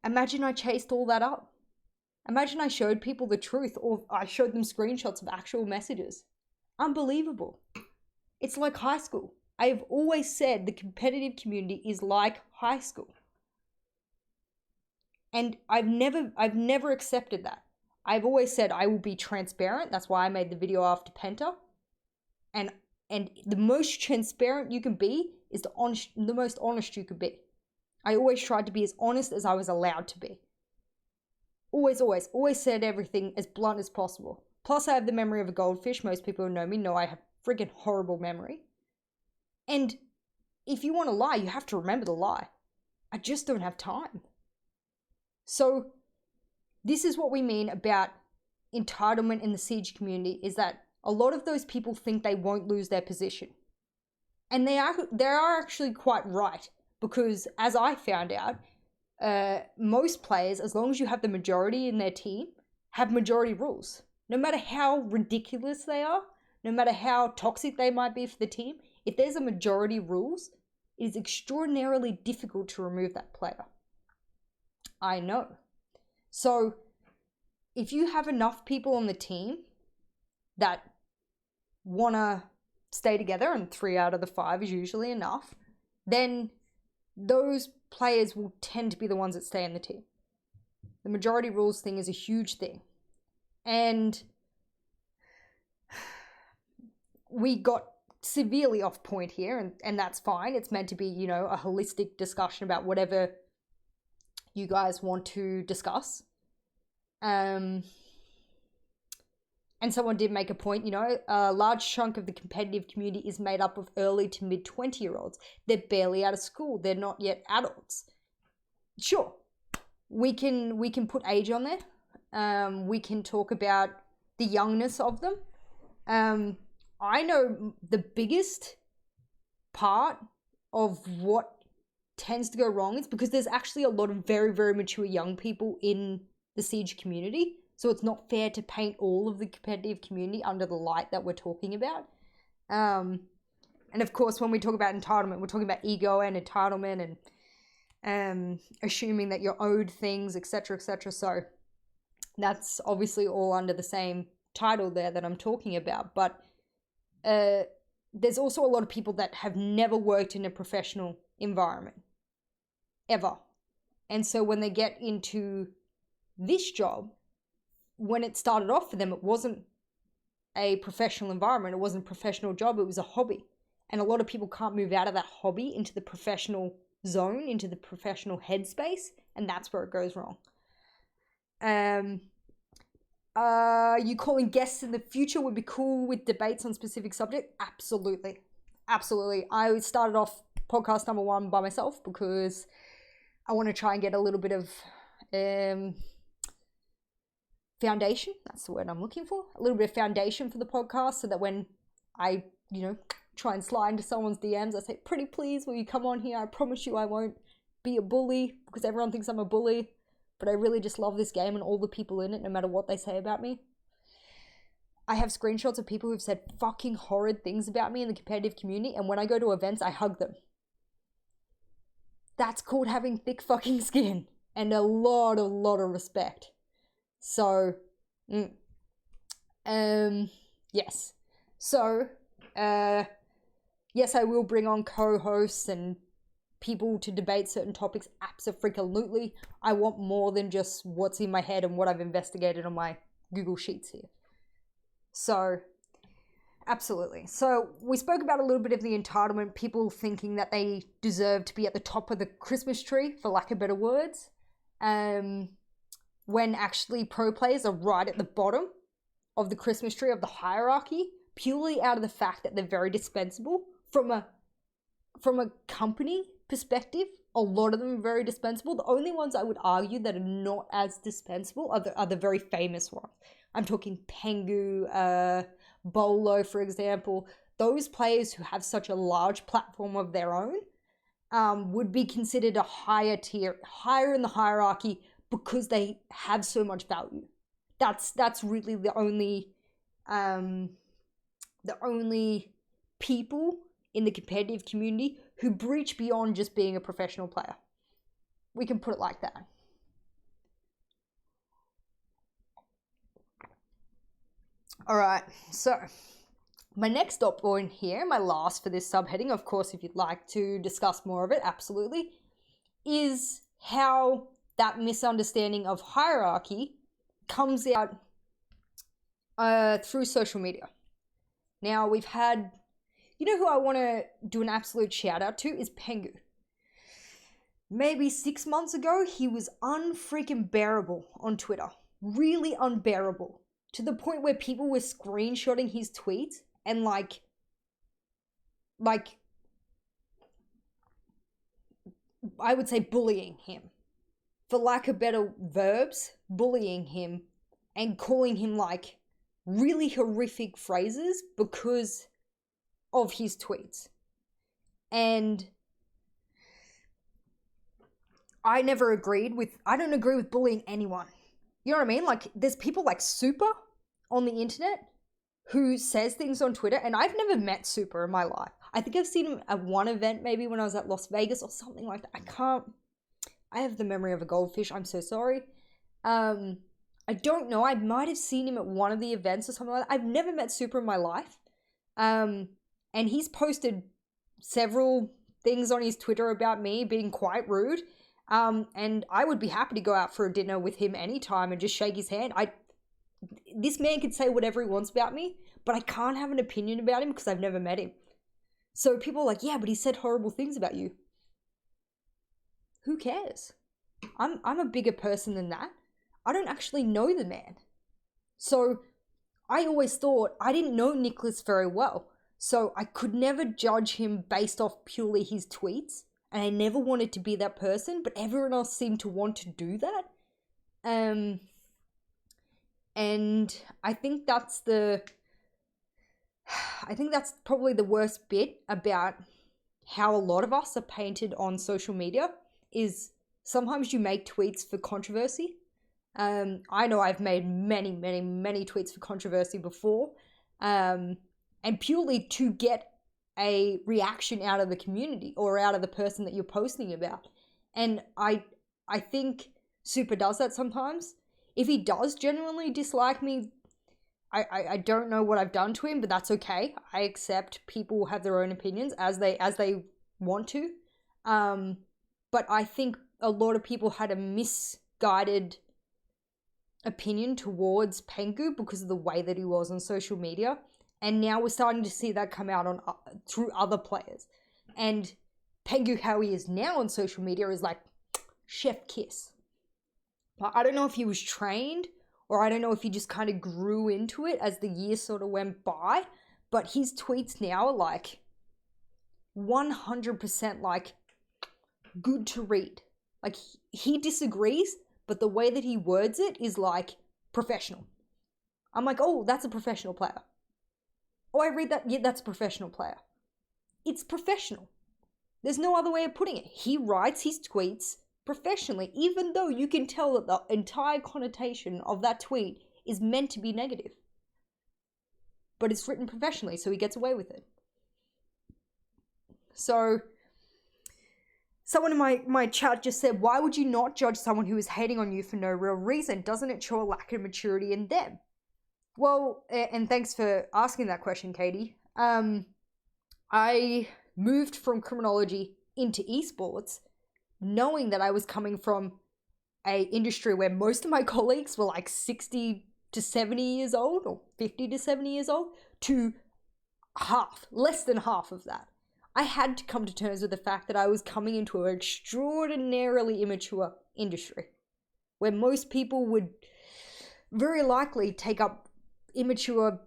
Imagine I chased all that up. Imagine I showed people the truth, or I showed them screenshots of actual messages. Unbelievable. It's like high school. I have always said the competitive community is like high school. And I've never accepted that. I've always said I will be transparent. That's why I made the video after Penta. And the most transparent you can be is the most honest you could be. I always tried to be as honest as I was allowed to be. Always said everything as blunt as possible. Plus, I have the memory of a goldfish. Most people who know me know I have friggin' horrible memory. And if you want to lie, you have to remember the lie. I just don't have time. So, this is what we mean about entitlement in the Siege community, is that a lot of those people think they won't lose their position. And they are actually quite right. Because as I found out, most players, as long as you have the majority in their team, have majority rules. No matter how ridiculous they are, no matter how toxic they might be for the team, if there's a majority rules, it is extraordinarily difficult to remove that player. I know. So, if you have enough people on the team that want to stay together, and 3 out of the 5 is usually enough, then those players will tend to be the ones that stay in the team. The majority rules thing is a huge thing. And we got severely off point here, and that's fine. It's meant to be, a holistic discussion about whatever you guys want to discuss. And someone did make a point, a large chunk of the competitive community is made up of early to mid 20-year-olds. They're barely out of school. They're not yet adults. Sure, we can put age on there. We can talk about the youngness of them. I know the biggest part of what tends to go wrong is because there's actually a lot of very, very mature young people in the Siege community. So it's not fair to paint all of the competitive community under the light that we're talking about. And of course, when we talk about entitlement, we're talking about ego and entitlement and assuming that you're owed things, etc., etc. So that's obviously all under the same title there that I'm talking about. But there's also a lot of people that have never worked in a professional environment, ever. And so when they get into this job, when it started off for them, it wasn't a professional environment. It wasn't a professional job. It was a hobby. And a lot of people can't move out of that hobby into the professional zone, into the professional headspace. And that's where it goes wrong. You calling guests in the future would be cool with debates on specific subject? Absolutely. Absolutely. I started off podcast number 1 by myself because I want to try and get a little bit of foundation. That's the word I'm looking for. A little bit of foundation for the podcast so that when I, try and slide into someone's DMs, I say, pretty please, will you come on here? I promise you I won't be a bully because everyone thinks I'm a bully. But I really just love this game and all the people in it, no matter what they say about me. I have screenshots of people who've said fucking horrid things about me in the competitive community, and when I go to events, I hug them. That's called having thick fucking skin and a lot of respect. So, yes. So, yes, I will bring on co-hosts and people to debate certain topics. Abso-freaking-lutely. I want more than just what's in my head and what I've investigated on my Google Sheets here. So, absolutely. So, we spoke about a little bit of the entitlement, people thinking that they deserve to be at the top of the Christmas tree, for lack of better words, when actually pro players are right at the bottom of the Christmas tree, of the hierarchy, purely out of the fact that they're very dispensable. From a company perspective, a lot of them are very dispensable. The only ones I would argue that are not as dispensable are the very famous ones. I'm talking Pengu, Bolo, for example. Those players who have such a large platform of their own would be considered a higher tier, higher in the hierarchy because they have so much value. That's really the only people in the competitive community who breach beyond just being a professional player. We can put it like that. All right, so my next dot point here, my last for this subheading, of course, if you'd like to discuss more of it, absolutely, is how that misunderstanding of hierarchy comes out through social media. Now, we've had, who I want to do an absolute shout out to is Pengu. Maybe 6 months ago, he was unfreaking bearable on Twitter. Really unbearable. To the point where people were screenshotting his tweets and like, I would say bullying him. For lack of better verbs, bullying him and calling him like really horrific phrases because of his tweets. And I don't agree with bullying anyone. You know what I mean? Like, there's people like Super on the internet who says things on Twitter, and I've never met Super in my life. I think I've seen him at one event, maybe when I was at Las Vegas or something like that. I have the memory of a goldfish. I'm so sorry. I don't know. I might have seen him at one of the events or something like that. I've never met Super in my life. And he's posted several things on his Twitter about me being quite rude. And I would be happy to go out for a dinner with him anytime and just shake his hand. This man can say whatever he wants about me, but I can't have an opinion about him because I've never met him. So people are like, yeah, but he said horrible things about you. Who cares? I'm a bigger person than that. I don't actually know the man. So I always thought I didn't know Nicholas very well. So I could never judge him based off purely his tweets. And I never wanted to be that person, but everyone else seemed to want to do that. And I think that's probably the worst bit about how a lot of us are painted on social media is sometimes you make tweets for controversy. I know I've made many, many, many tweets for controversy before, and purely to get a reaction out of the community or out of the person that you're posting about. And I think Super does that sometimes. If he does genuinely dislike me, I don't know what I've done to him, but that's okay. I accept people have their own opinions as they want to. But I think a lot of people had a misguided opinion towards Pengu because of the way that he was on social media. And now we're starting to see that come out on through other players. And Pengu, how he is now on social media, is like chef kiss. I don't know if he was trained or I don't know if he just kind of grew into it as the years sort of went by, but his tweets now are like 100% like good to read. Like he disagrees, but the way that he words it is like professional. I'm like, oh, that's a professional player. Oh, I read that. Yeah, that's a professional player. It's professional. There's no other way of putting it. He writes his tweets professionally, even though you can tell that the entire connotation of that tweet is meant to be negative. But it's written professionally, so he gets away with it. So, someone in my chat just said, why would you not judge someone who is hating on you for no real reason? Doesn't it show a lack of maturity in them? Well, and thanks for asking that question, Katie. I moved from criminology into esports knowing that I was coming from a industry where most of my colleagues were like 60 to 70 years old or 50 to 70 years old to less than half of that. I had to come to terms with the fact that I was coming into an extraordinarily immature industry where most people would very likely take up immature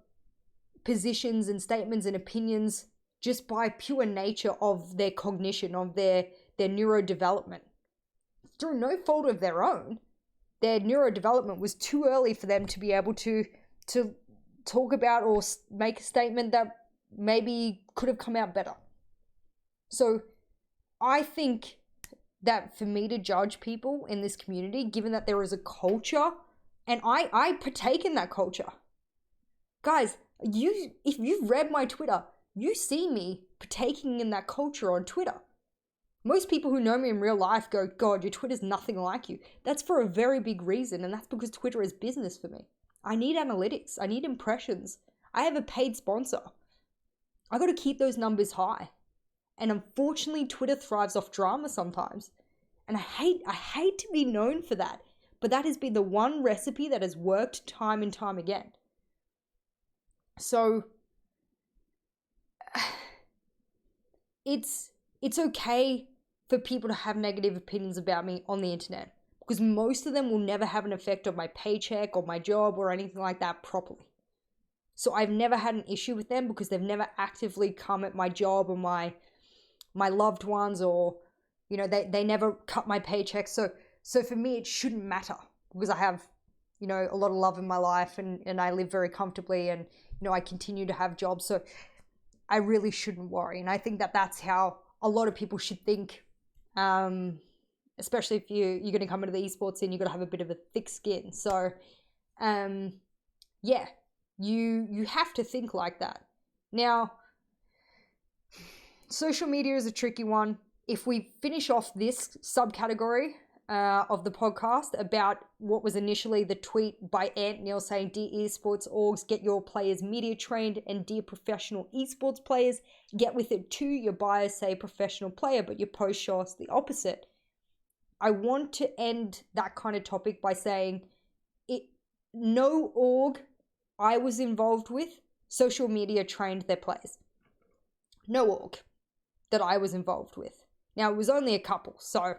positions and statements and opinions just by pure nature of their cognition, of their neurodevelopment. Through no fault of their own, their neurodevelopment was too early for them to be able to talk about or make a statement that maybe could have come out better. So I think that for me to judge people in this community, given that there is a culture, and I partake in that culture. Guys, if you've read my Twitter, you see me partaking in that culture on Twitter. Most people who know me in real life go, God, your Twitter's nothing like you. That's for a very big reason, and that's because Twitter is business for me. I need analytics. I need impressions. I have a paid sponsor. I got to keep those numbers high. And unfortunately, Twitter thrives off drama sometimes. And I hate to be known for that, but that has been the one recipe that has worked time and time again. So it's okay for people to have negative opinions about me on the internet, because most of them will never have an effect on my paycheck or my job or anything like that properly. So I've never had an issue with them because they've never actively come at my job or my loved ones, or, you know, they never cut my paycheck. So for me, it shouldn't matter because I have, you know, a lot of love in my life and I live very comfortably, and, you know, I continue to have jobs. So I really shouldn't worry. And I think that that's how a lot of people should think, especially if you're going to come into the esports scene, you've got to have a bit of a thick skin. So, yeah, you have to think like that. Now, social media is a tricky one. If we finish off this subcategory of the podcast about what was initially the tweet by Ant Neil saying, "Dear esports orgs, get your players media trained, and dear professional esports players, get with it too. Your bios say professional player, but your post show us the opposite." I want to end that kind of topic by saying no org I was involved with, social media trained their players. No org that I was involved with. Now, it was only a couple, so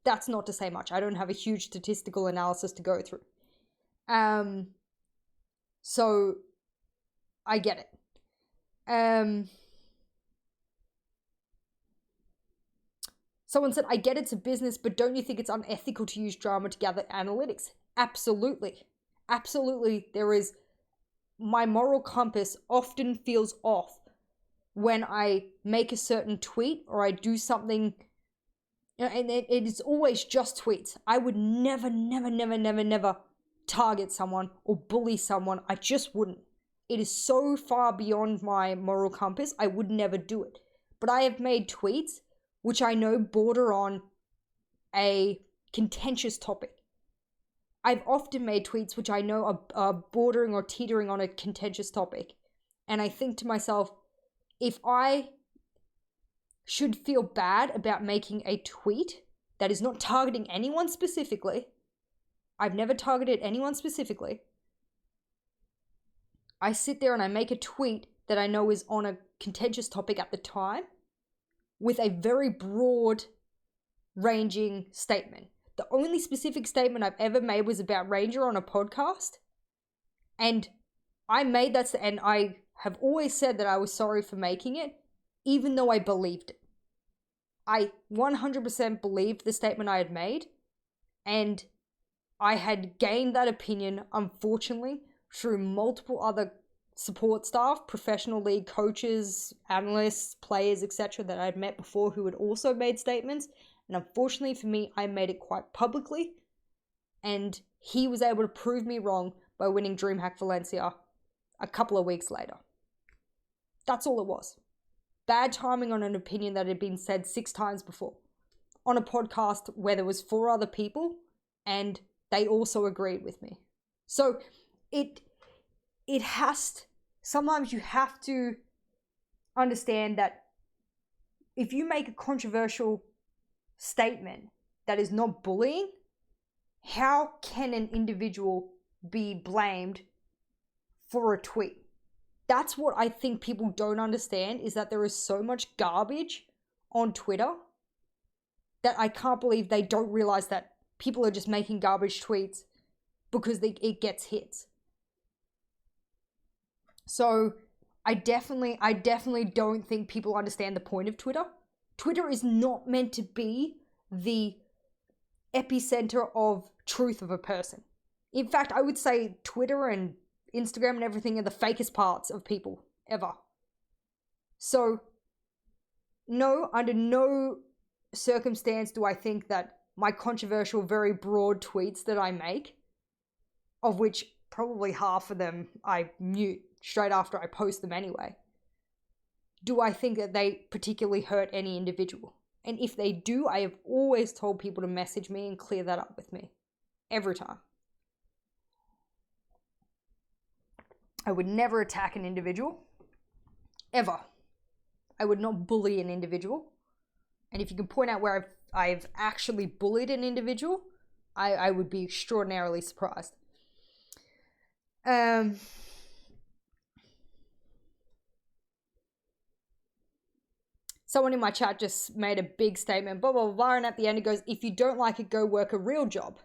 that's not to say much. I don't have a huge statistical analysis to go through. So I get it. Someone said, I get it's a business, but don't you think it's unethical to use drama to gather analytics? Absolutely. Absolutely. My moral compass often feels off when I make a certain tweet or I do something, and it is always just tweets. I would never target someone or bully someone. I just wouldn't. It is so far beyond my moral compass, I would never do it. But I have made tweets which I know border on a contentious topic. I've often made tweets which I know are bordering or teetering on a contentious topic. And I think to myself, if I should feel bad about making a tweet that is not targeting anyone specifically, I've never targeted anyone specifically, I sit there and I make a tweet that I know is on a contentious topic at the time with a very broad ranging statement. The only specific statement I've ever made was about Ranger on a podcast. And I made that, and I have always said that I was sorry for making it, even though I believed it. I 100% believed the statement I had made, and I had gained that opinion, unfortunately, through multiple other support staff, professional league coaches, analysts, players, etc. that I'd met before who had also made statements. And unfortunately for me, I made it quite publicly, and he was able to prove me wrong by winning DreamHack Valencia a couple of weeks later. That's all it was. Bad timing on an opinion that had been said 6 times before on a podcast where there was 4 other people and they also agreed with me. So sometimes you have to understand that if you make a controversial statement that is not bullying, how can an individual be blamed for a tweet? That's what I think people don't understand, is that there is so much garbage on Twitter that I can't believe they don't realize that people are just making garbage tweets because it gets hits. So I definitely don't think people understand the point of Twitter. Twitter is not meant to be the epicenter of truth of a person. In fact, I would say Twitter and Instagram and everything are the fakest parts of people ever. So, no, under no circumstance do I think that my controversial, very broad tweets that I make, of which probably half of them I mute straight after I post them anyway, do I think that they particularly hurt any individual. And if they do, I have always told people to message me and clear that up with me. Every time. I would never attack an individual. Ever. I would not bully an individual. And if you can point out where I've actually bullied an individual, I would be extraordinarily surprised. Someone in my chat just made a big statement, blah, blah, blah, and at the end it goes, if you don't like it, go work a real job.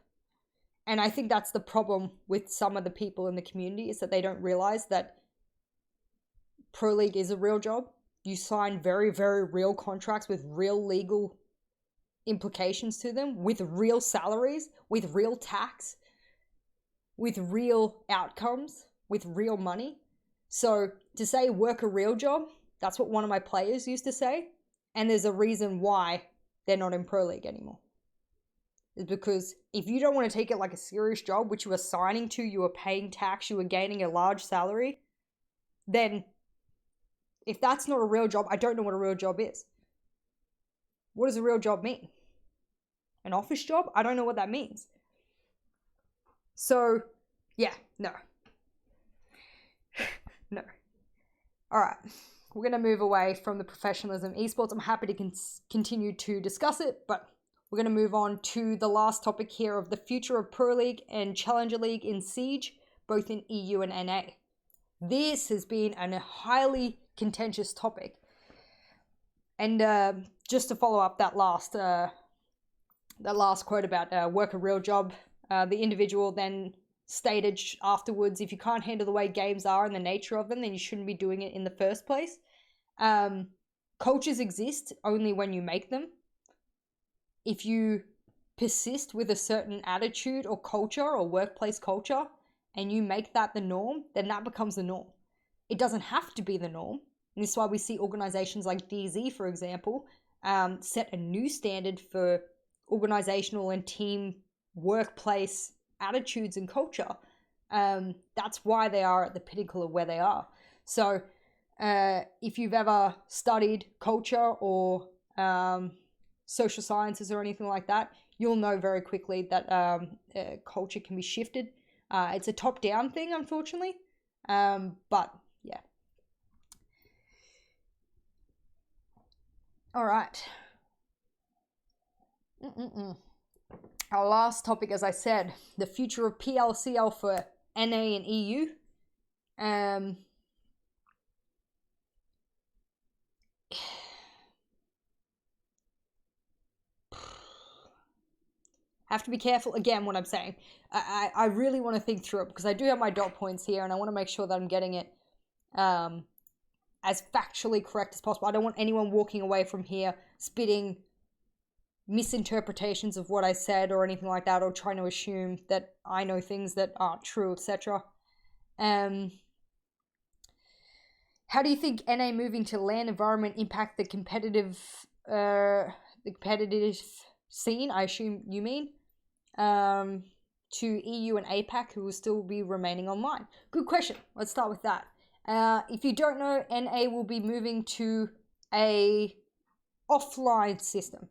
And I think that's the problem with some of the people in the community, is that they don't realize that Pro League is a real job. You sign very, very real contracts with real legal implications to them, with real salaries, with real tax, with real outcomes, with real money. So to say work a real job, that's what one of my players used to say. And there's a reason why they're not in Pro League anymore. Is because if you don't want to take it like a serious job, which you are signing to, you are paying tax, you are gaining a large salary, then if that's not a real job, I don't know what a real job is. What does a real job mean? An office job? I don't know what that means. So, yeah, no. No. All right. We're going to move away from the professionalism esports. I'm happy to continue to discuss it, but we're going to move on to the last topic here of the future of Pro League and Challenger League in Siege, both in EU and NA. This has been a highly contentious topic. And just to follow up that last quote about work a real job, the individual then stated afterwards, if you can't handle the way games are and the nature of them, then you shouldn't be doing it in the first place. Cultures exist only when you make them. If you persist with a certain attitude or culture or workplace culture and you make that the norm, then that becomes the norm. It doesn't have to be the norm. And this is why we see organizations like DZ, for example, set a new standard for organizational and team workplace attitudes and culture. That's why they are at the pinnacle of where they are. So if you've ever studied culture or social sciences or anything like that, you'll know very quickly that culture can be shifted. It's a top-down thing, unfortunately, but yeah. All right. Our last topic, as I said, the future of PLCL for NA and EU. Have to be careful, again, what I'm saying. I really want to think through it because I do have my dot points here and I want to make sure that I'm getting it as factually correct as possible. I don't want anyone walking away from here spitting misinterpretations of what I said or anything like that, or trying to assume that I know things that aren't true, etc. How do you think NA moving to LAN environment impact the competitive scene, I assume you mean, to EU and APAC, who will still be remaining online? Good question. Let's start with that. If you don't know, NA will be moving to a offline system.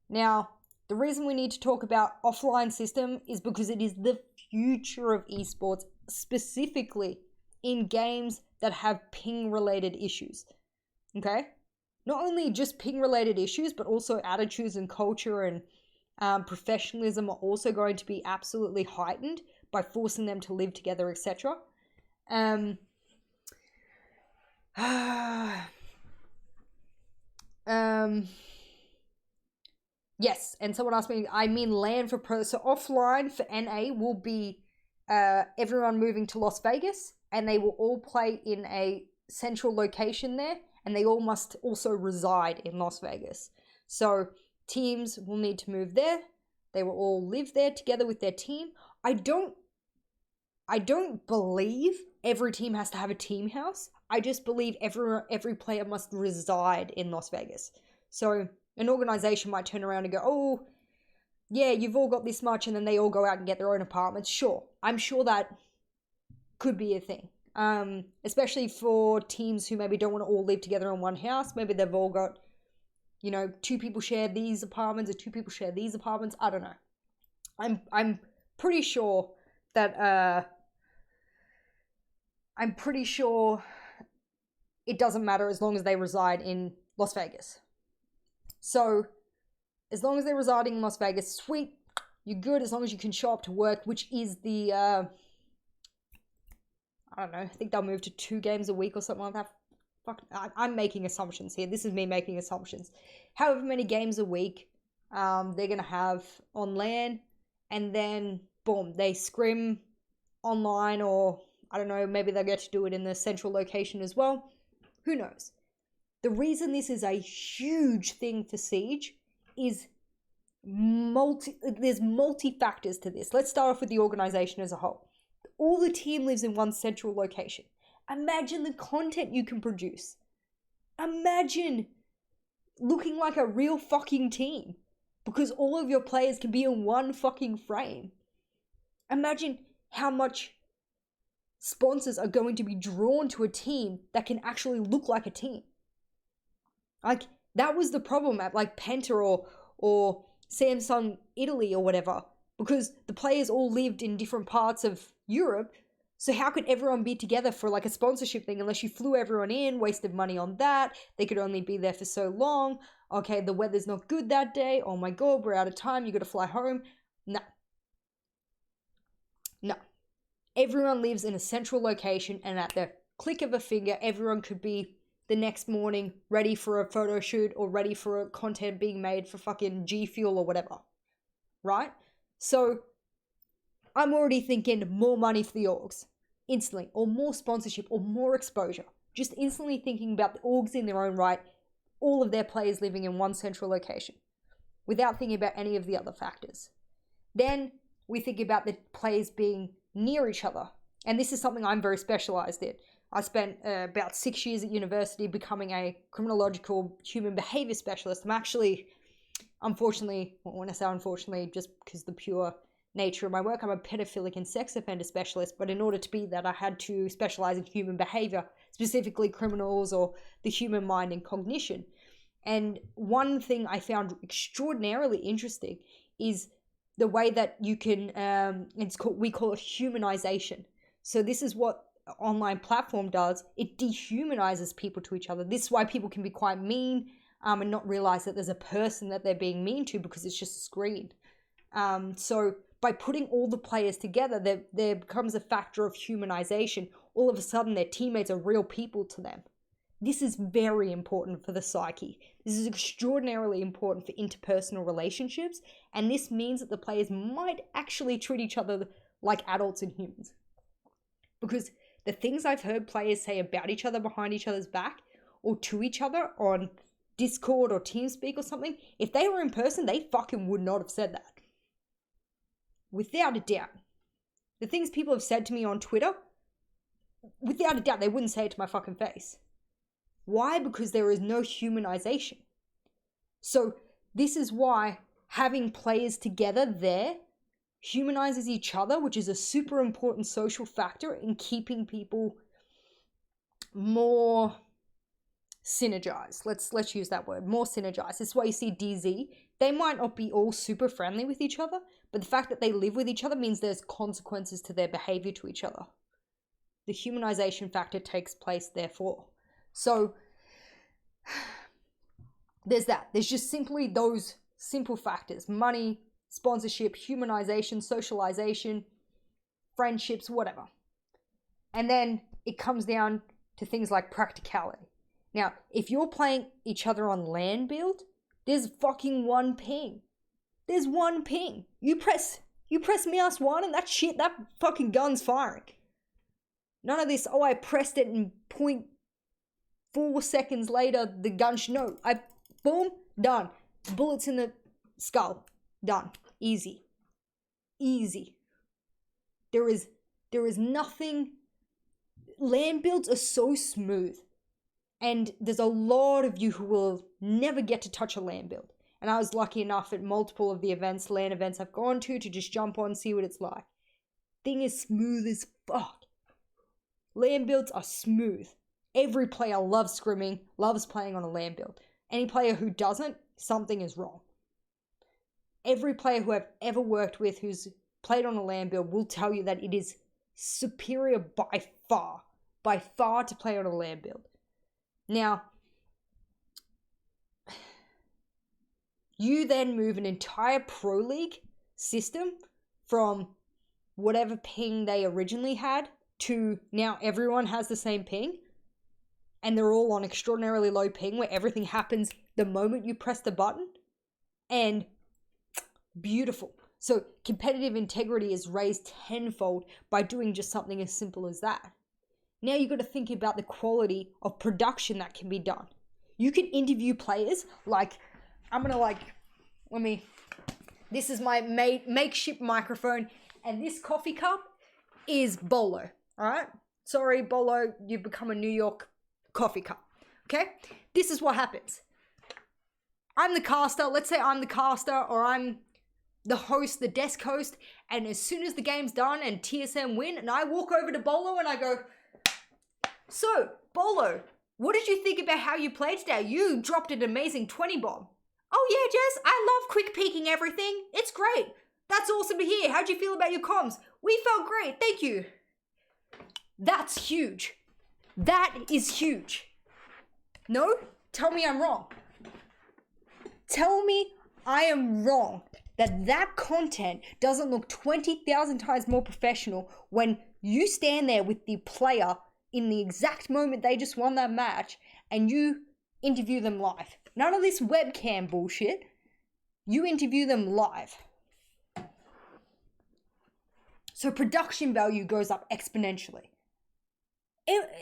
Now, the reason we need to talk about offline system is because it is the future of esports, specifically in games that have ping-related issues. Okay? Not only just ping-related issues, but also attitudes and culture and professionalism are also going to be absolutely heightened by forcing them to live together, etc. Yes, and someone asked me, I mean LAN for pro. So offline for NA will be everyone moving to Las Vegas, and they will all play in a central location there, and they all must also reside in Las Vegas. So teams will need to move there. They will all live there together with their team. I don't believe every team has to have a team house. I just believe every player must reside in Las Vegas. So an organization might turn around and go, oh, yeah, you've all got this much, and then they all go out and get their own apartments. Sure, I'm sure that could be a thing. Especially for teams who maybe don't want to all live together in one house. Maybe they've all got, two people share these apartments or two people share these apartments. I don't know. I'm pretty sure that it doesn't matter as long as they reside in Las Vegas. So as long as they're residing in Las Vegas, sweet, you're good. As long as you can show up to work, which is the I don't know, I think they'll move to 2 games a week or something like that. Fuck, I'm making assumptions here. This is me making assumptions. However many games a week they're going to have on LAN, and then, boom, they scrim online, or, I don't know, maybe they'll get to do it in the central location as well. Who knows? The reason this is a huge thing for Siege is there's multi-factors to this. Let's start off with the organization as a whole. All the team lives in one central location. Imagine the content you can produce. Imagine looking like a real fucking team because all of your players can be in one fucking frame. Imagine how much sponsors are going to be drawn to a team that can actually look like a team. Like, that was the problem at like Penta or Samsung Italy or whatever, because the players all lived in different parts of Europe. So how could everyone be together for like a sponsorship thing unless you flew everyone in, wasted money on that? They could only be there for so long. Okay, the weather's not good that day. Oh my God, we're out of time. You got to fly home. No. Everyone lives in a central location, and at the click of a finger, everyone could be the next morning ready for a photo shoot or ready for a content being made for fucking G Fuel or whatever. Right? So I'm already thinking more money for the orgs instantly, or more sponsorship, or more exposure. Just instantly thinking about the orgs in their own right, all of their players living in one central location, without thinking about any of the other factors. Then we think about the players being near each other, and this is something I'm very specialized in. I spent about 6 years at university becoming a criminological human behavior specialist. I'm actually, unfortunately, well, when I say unfortunately, just because the pure nature of my work, I'm a pedophilic and sex offender specialist. But in order to be that, I had to specialize in human behavior, specifically criminals or the human mind and cognition. And one thing I found extraordinarily interesting is the way that you can, we call it humanization. So this is what online platform does. It dehumanizes people to each other. This is why people can be quite mean and not realize that there's a person that they're being mean to because it's just a screen. So by putting all the players together, there becomes a factor of humanization. All of a sudden, their teammates are real people to them. This is very important for the psyche. This is extraordinarily important for interpersonal relationships, and this means that the players might actually treat each other like adults and humans. Because the things I've heard players say about each other behind each other's back or to each other on Discord or TeamSpeak or something, if they were in person, they fucking would not have said that. Without a doubt. The things people have said to me on Twitter, without a doubt, they wouldn't say it to my fucking face. Why? Because there is no humanization. So this is why having players together there humanizes each other, which is a super important social factor in keeping people more synergized. Let's use that word, more synergized. This is why you see DZ. They might not be all super friendly with each other, but the fact that they live with each other means there's consequences to their behavior to each other. The humanization factor takes place therefore. So there's that. There's just simply those simple factors: money, sponsorship, humanization, socialization, friendships, whatever. And then it comes down to things like practicality. Now, if you're playing each other on LAN build, there's fucking one ping. There's one ping. You press mouse 1 and that fucking gun's firing. None of this, I pressed it and 0.4 seconds later, the gun boom, done. Bullets in the skull, done. Easy. There is nothing. LAN builds are so smooth. And there's a lot of you who will never get to touch a LAN build. And I was lucky enough at multiple of the LAN events I've gone to just jump on and see what it's like. Thing is smooth as fuck. LAN builds are smooth. Every player loves scrimming, loves playing on a LAN build. Any player who doesn't, something is wrong. Every player who I've ever worked with who's played on a LAN build will tell you that it is superior by far to play on a LAN build. Now, you then move an entire Pro League system from whatever ping they originally had to now everyone has the same ping, and they're all on extraordinarily low ping where everything happens the moment you press the button, and beautiful. So competitive integrity is raised tenfold by doing just something as simple as that. Now you've got to think about the quality of production that can be done. You can interview players this is my makeshift microphone, and this coffee cup is Bolo, alright? Sorry, Bolo, you've become a New York coffee cup, okay? This is what happens. I'm the caster, let's say I'm the caster, or I'm the host, the desk host, and as soon as the game's done and TSM win, and I walk over to Bolo and I go, "So, Bolo, what did you think about how you played today? You dropped an amazing 20 bomb." "Oh yeah, Jess, I love quick peeking everything. It's great. That's awesome to hear. How'd you feel about your comms?" "We felt great, thank you." That's huge. That is huge. No? Tell me I'm wrong. Tell me I am wrong that content doesn't look 20,000 times more professional when you stand there with the player in the exact moment they just won that match and you interview them live. None of this webcam bullshit. You interview them live. So production value goes up exponentially.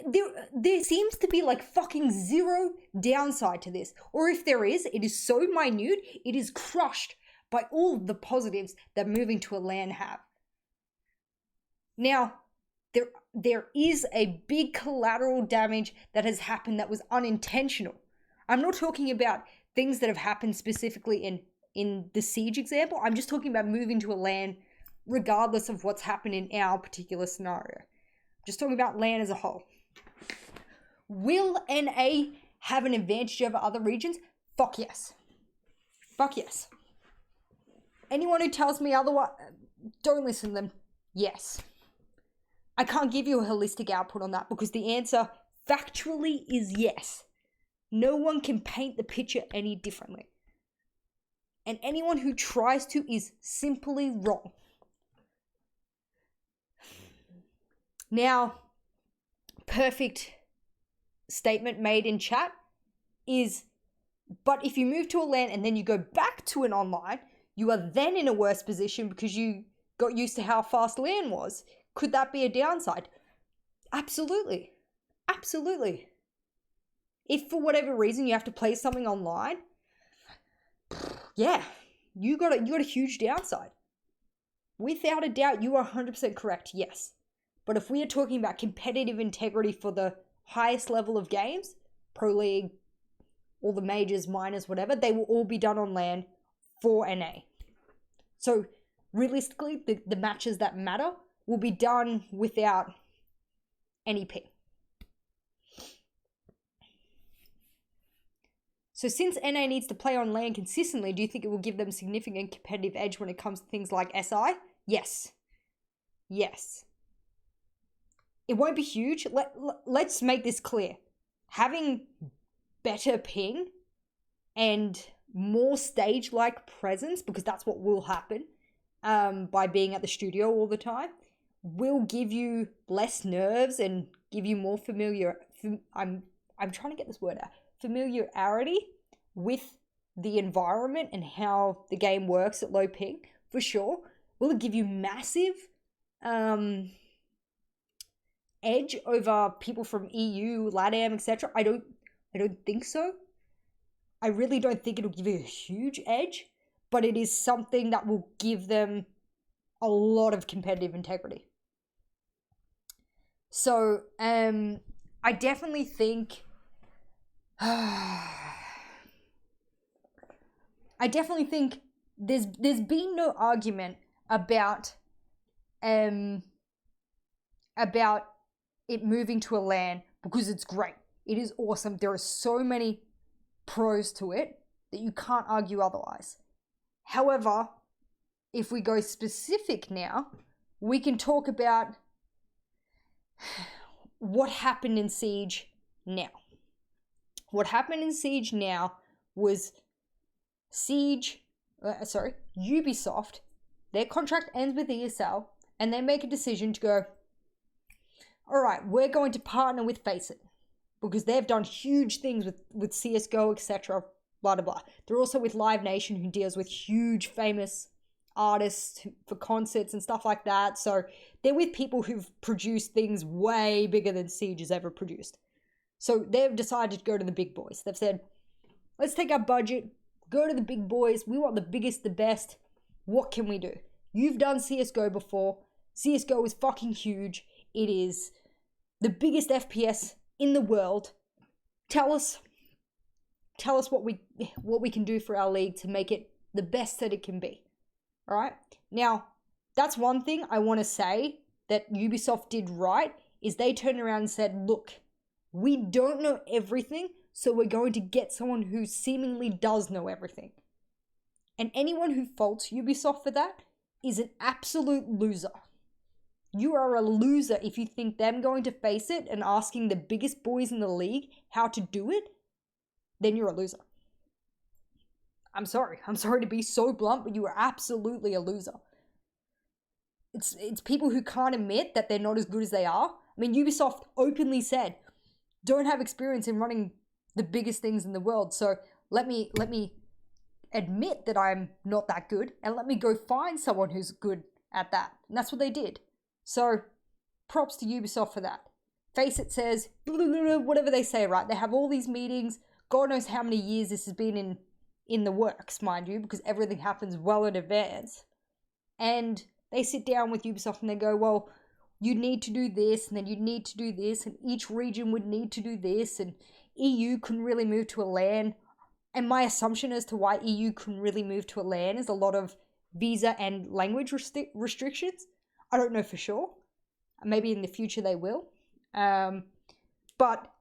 There seems to be like fucking zero downside to this. Or if there is, it is so minute, it is crushed by all the positives that moving to a LAN have. Now, there is a big collateral damage that has happened that was unintentional. I'm not talking about things that have happened specifically in the Siege example. I'm just talking about moving to a LAN regardless of what's happened in our particular scenario. I'm just talking about LAN as a whole. Will NA have an advantage over other regions? Fuck yes. Fuck yes. Anyone who tells me otherwise, don't listen to them. Yes. I can't give you a holistic output on that because the answer factually is yes. No one can paint the picture any differently. And anyone who tries to is simply wrong. Now, perfect statement made in chat is, but if you move to a LAN and then you go back to an online, you are then in a worse position because you got used to how fast LAN was. Could that be a downside? Absolutely. Absolutely. If for whatever reason you have to play something online, yeah, you got a huge downside. Without a doubt, you are 100% correct, yes. But if we are talking about competitive integrity for the highest level of games, Pro League, all the majors, minors, whatever, they will all be done on LAN for NA. So realistically, the matches that matter will be done without any ping. So since NA needs to play on LAN consistently, do you think it will give them significant competitive edge when it comes to things like SI? Yes. Yes. It won't be huge. Let's make this clear. Having better ping and more stage-like presence, because that's what will happen by being at the studio all the time, will give you less nerves and give you more I'm trying to get this word out. Familiarity with the environment and how the game works at low ping, for sure. Will it give you massive edge over people from EU, LATAM, etc.? I don't think so. I really don't think it'll give you a huge edge, but it is something that will give them a lot of competitive integrity. So, I definitely think there's been no argument about it moving to a LAN because it's great. It is awesome. There are so many pros to it that you can't argue otherwise. However, if we go specific now, we can talk about what happened in Siege now. What happened in Siege now was Ubisoft, their contract ends with ESL, and they make a decision to go, all right, we're going to partner with Faceit, because they've done huge things with CSGO, etc., blah, blah, blah. They're also with Live Nation, who deals with huge, famous artists for concerts and stuff like that. So they're with people who've produced things way bigger than Siege has ever produced. So they've decided to go to the big boys. They've said, let's take our budget, go to the big boys. We want the biggest, the best. What can we do? You've done CSGO before. CSGO is fucking huge. It is the biggest FPS in the world. Tell us what we can do for our league to make it the best that it can be. All right? Now, that's one thing I want to say that Ubisoft did right, is they turned around and said, look, we don't know everything, so we're going to get someone who seemingly does know everything. And anyone who faults Ubisoft for that is an absolute loser. You are a loser if you think them going to Faceit and asking the biggest boys in the league how to do it, then you're a loser. I'm sorry to be so blunt, but you are absolutely a loser. It's people who can't admit that they're not as good as they are. I mean, Ubisoft openly said, don't have experience in running the biggest things in the world, so let me admit that I'm not that good, and let me go find someone who's good at that. And that's what they did. So, props to Ubisoft for that. Faceit says, whatever they say, right? They have all these meetings. God knows how many years this has been in the works, mind you, because everything happens well in advance. And they sit down with Ubisoft and they go, well, you need to do this, and then you need to do this, and each region would need to do this, and EU couldn't really move to a LAN. And my assumption as to why EU couldn't really move to a LAN is a lot of visa and language restrictions. I don't know for sure. Maybe in the future they will. But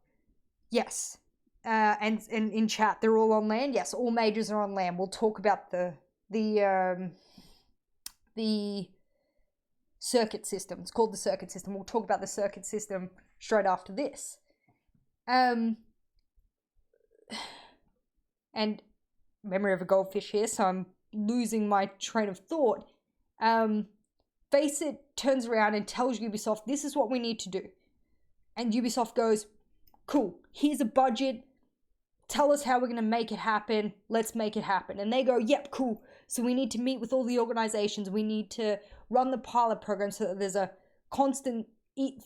yes. And in chat, they're all on LAN. Yes, all majors are on LAN. We'll talk about the circuit system. It's called the circuit system. We'll talk about the circuit system straight after this. And memory of a goldfish here, so I'm losing my train of thought. Faceit turns around and tells Ubisoft, this is what we need to do. And Ubisoft goes, cool, here's a budget. Tell us how we're going to make it happen. Let's make it happen. And they go, yep, cool. So we need to meet with all the organizations. We need to run the pilot program so that there's a constant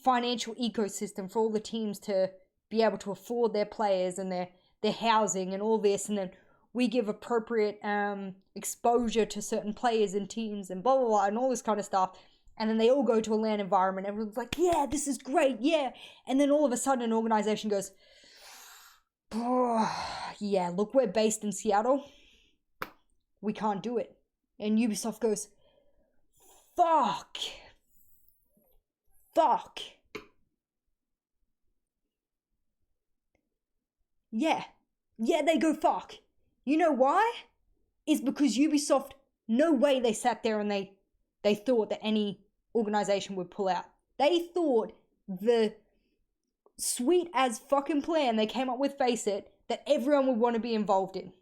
financial ecosystem for all the teams to be able to afford their players and their housing and all this. And then we give appropriate exposure to certain players and teams and blah, blah, blah, and all this kind of stuff. And then they all go to a LAN environment. Everyone's like, yeah, this is great, yeah. And then all of a sudden an organization goes, oh, yeah, look, we're based in Seattle. We can't do it. And Ubisoft goes, fuck. Yeah, they go fuck. You know why? It's because Ubisoft, no way they sat there and they thought that any organization would pull out. They thought the sweet as fucking plan they came up with, Faceit, that everyone would want to be involved in.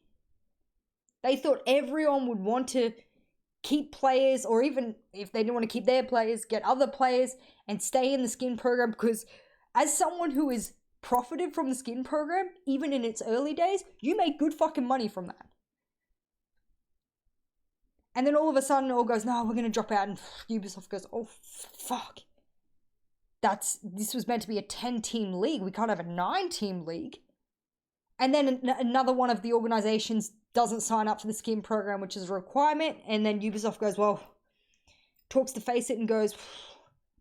They thought everyone would want to keep players, or even if they didn't want to keep their players, get other players and stay in the skin program, because as someone who is profited from the skin program, even in its early days, you make good fucking money from that. And then all of a sudden it all goes, no, we're going to drop out, and Ubisoft goes, oh, fuck. This was meant to be a 10-team league. We can't have a 9-team league. And then another one of the organizations doesn't sign up for the skin program, which is a requirement. And then Ubisoft goes, well, talks to Faceit and goes,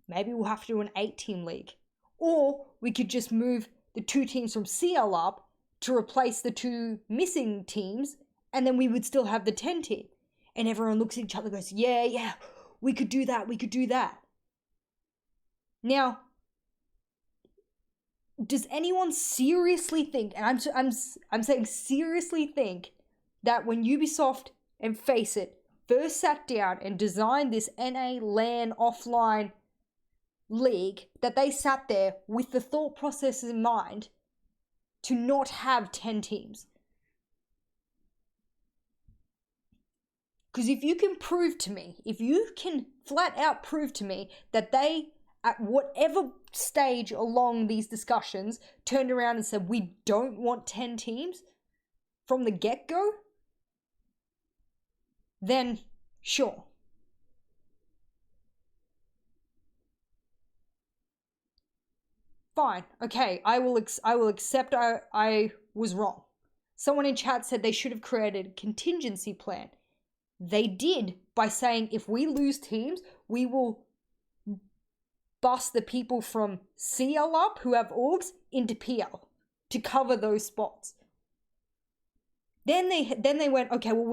maybe we'll have to do an 8-team league. Or we could just move the 2 teams from CL up to replace the 2 missing teams, and then we would still have the 10 team. And everyone looks at each other and goes, yeah, we could do that. Now, does anyone seriously think, and I'm saying seriously think, that when Ubisoft and Faceit first sat down and designed this NA LAN offline league, that they sat there with the thought process in mind to not have 10 teams? Because if you can prove to me, if you can flat out prove to me that they, at whatever stage along these discussions, turned around and said, we don't want 10 teams from the get-go, then sure. Fine, okay, I will accept I was wrong. Someone in chat said they should have created a contingency plan. They did, by saying if we lose teams, we will bust the people from CL up who have orgs into PL to cover those spots. Then they went, okay, well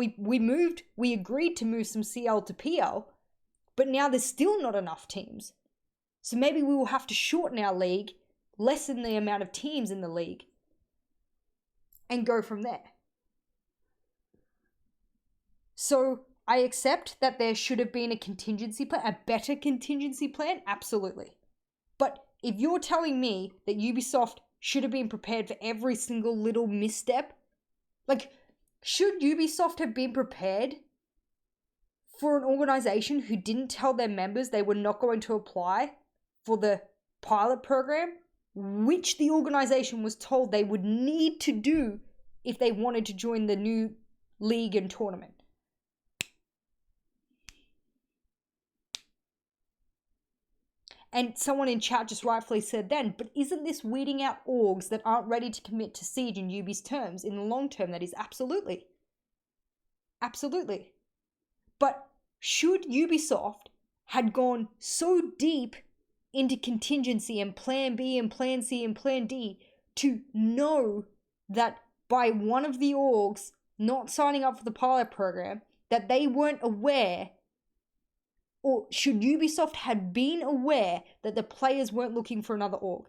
we agreed to move some CL to PL, but now there's still not enough teams. So maybe we will have to shorten our league, lessen the amount of teams in the league, and go from there. So I accept that there should have been a contingency plan, a better contingency plan, absolutely. But if you're telling me that Ubisoft should have been prepared for every single little misstep, like, should Ubisoft have been prepared for an organization who didn't tell their members they were not going to apply for the pilot program, which the organization was told they would need to do if they wanted to join the new league and tournament? And someone in chat just rightfully said then, but isn't this weeding out orgs that aren't ready to commit to Siege in Ubi's terms in the long term? That is absolutely. Absolutely. But should Ubisoft had gone so deep into contingency and plan B and plan C and plan D to know that by one of the orgs not signing up for the pilot program, that they weren't aware, or should Ubisoft had been aware that the players weren't looking for another org?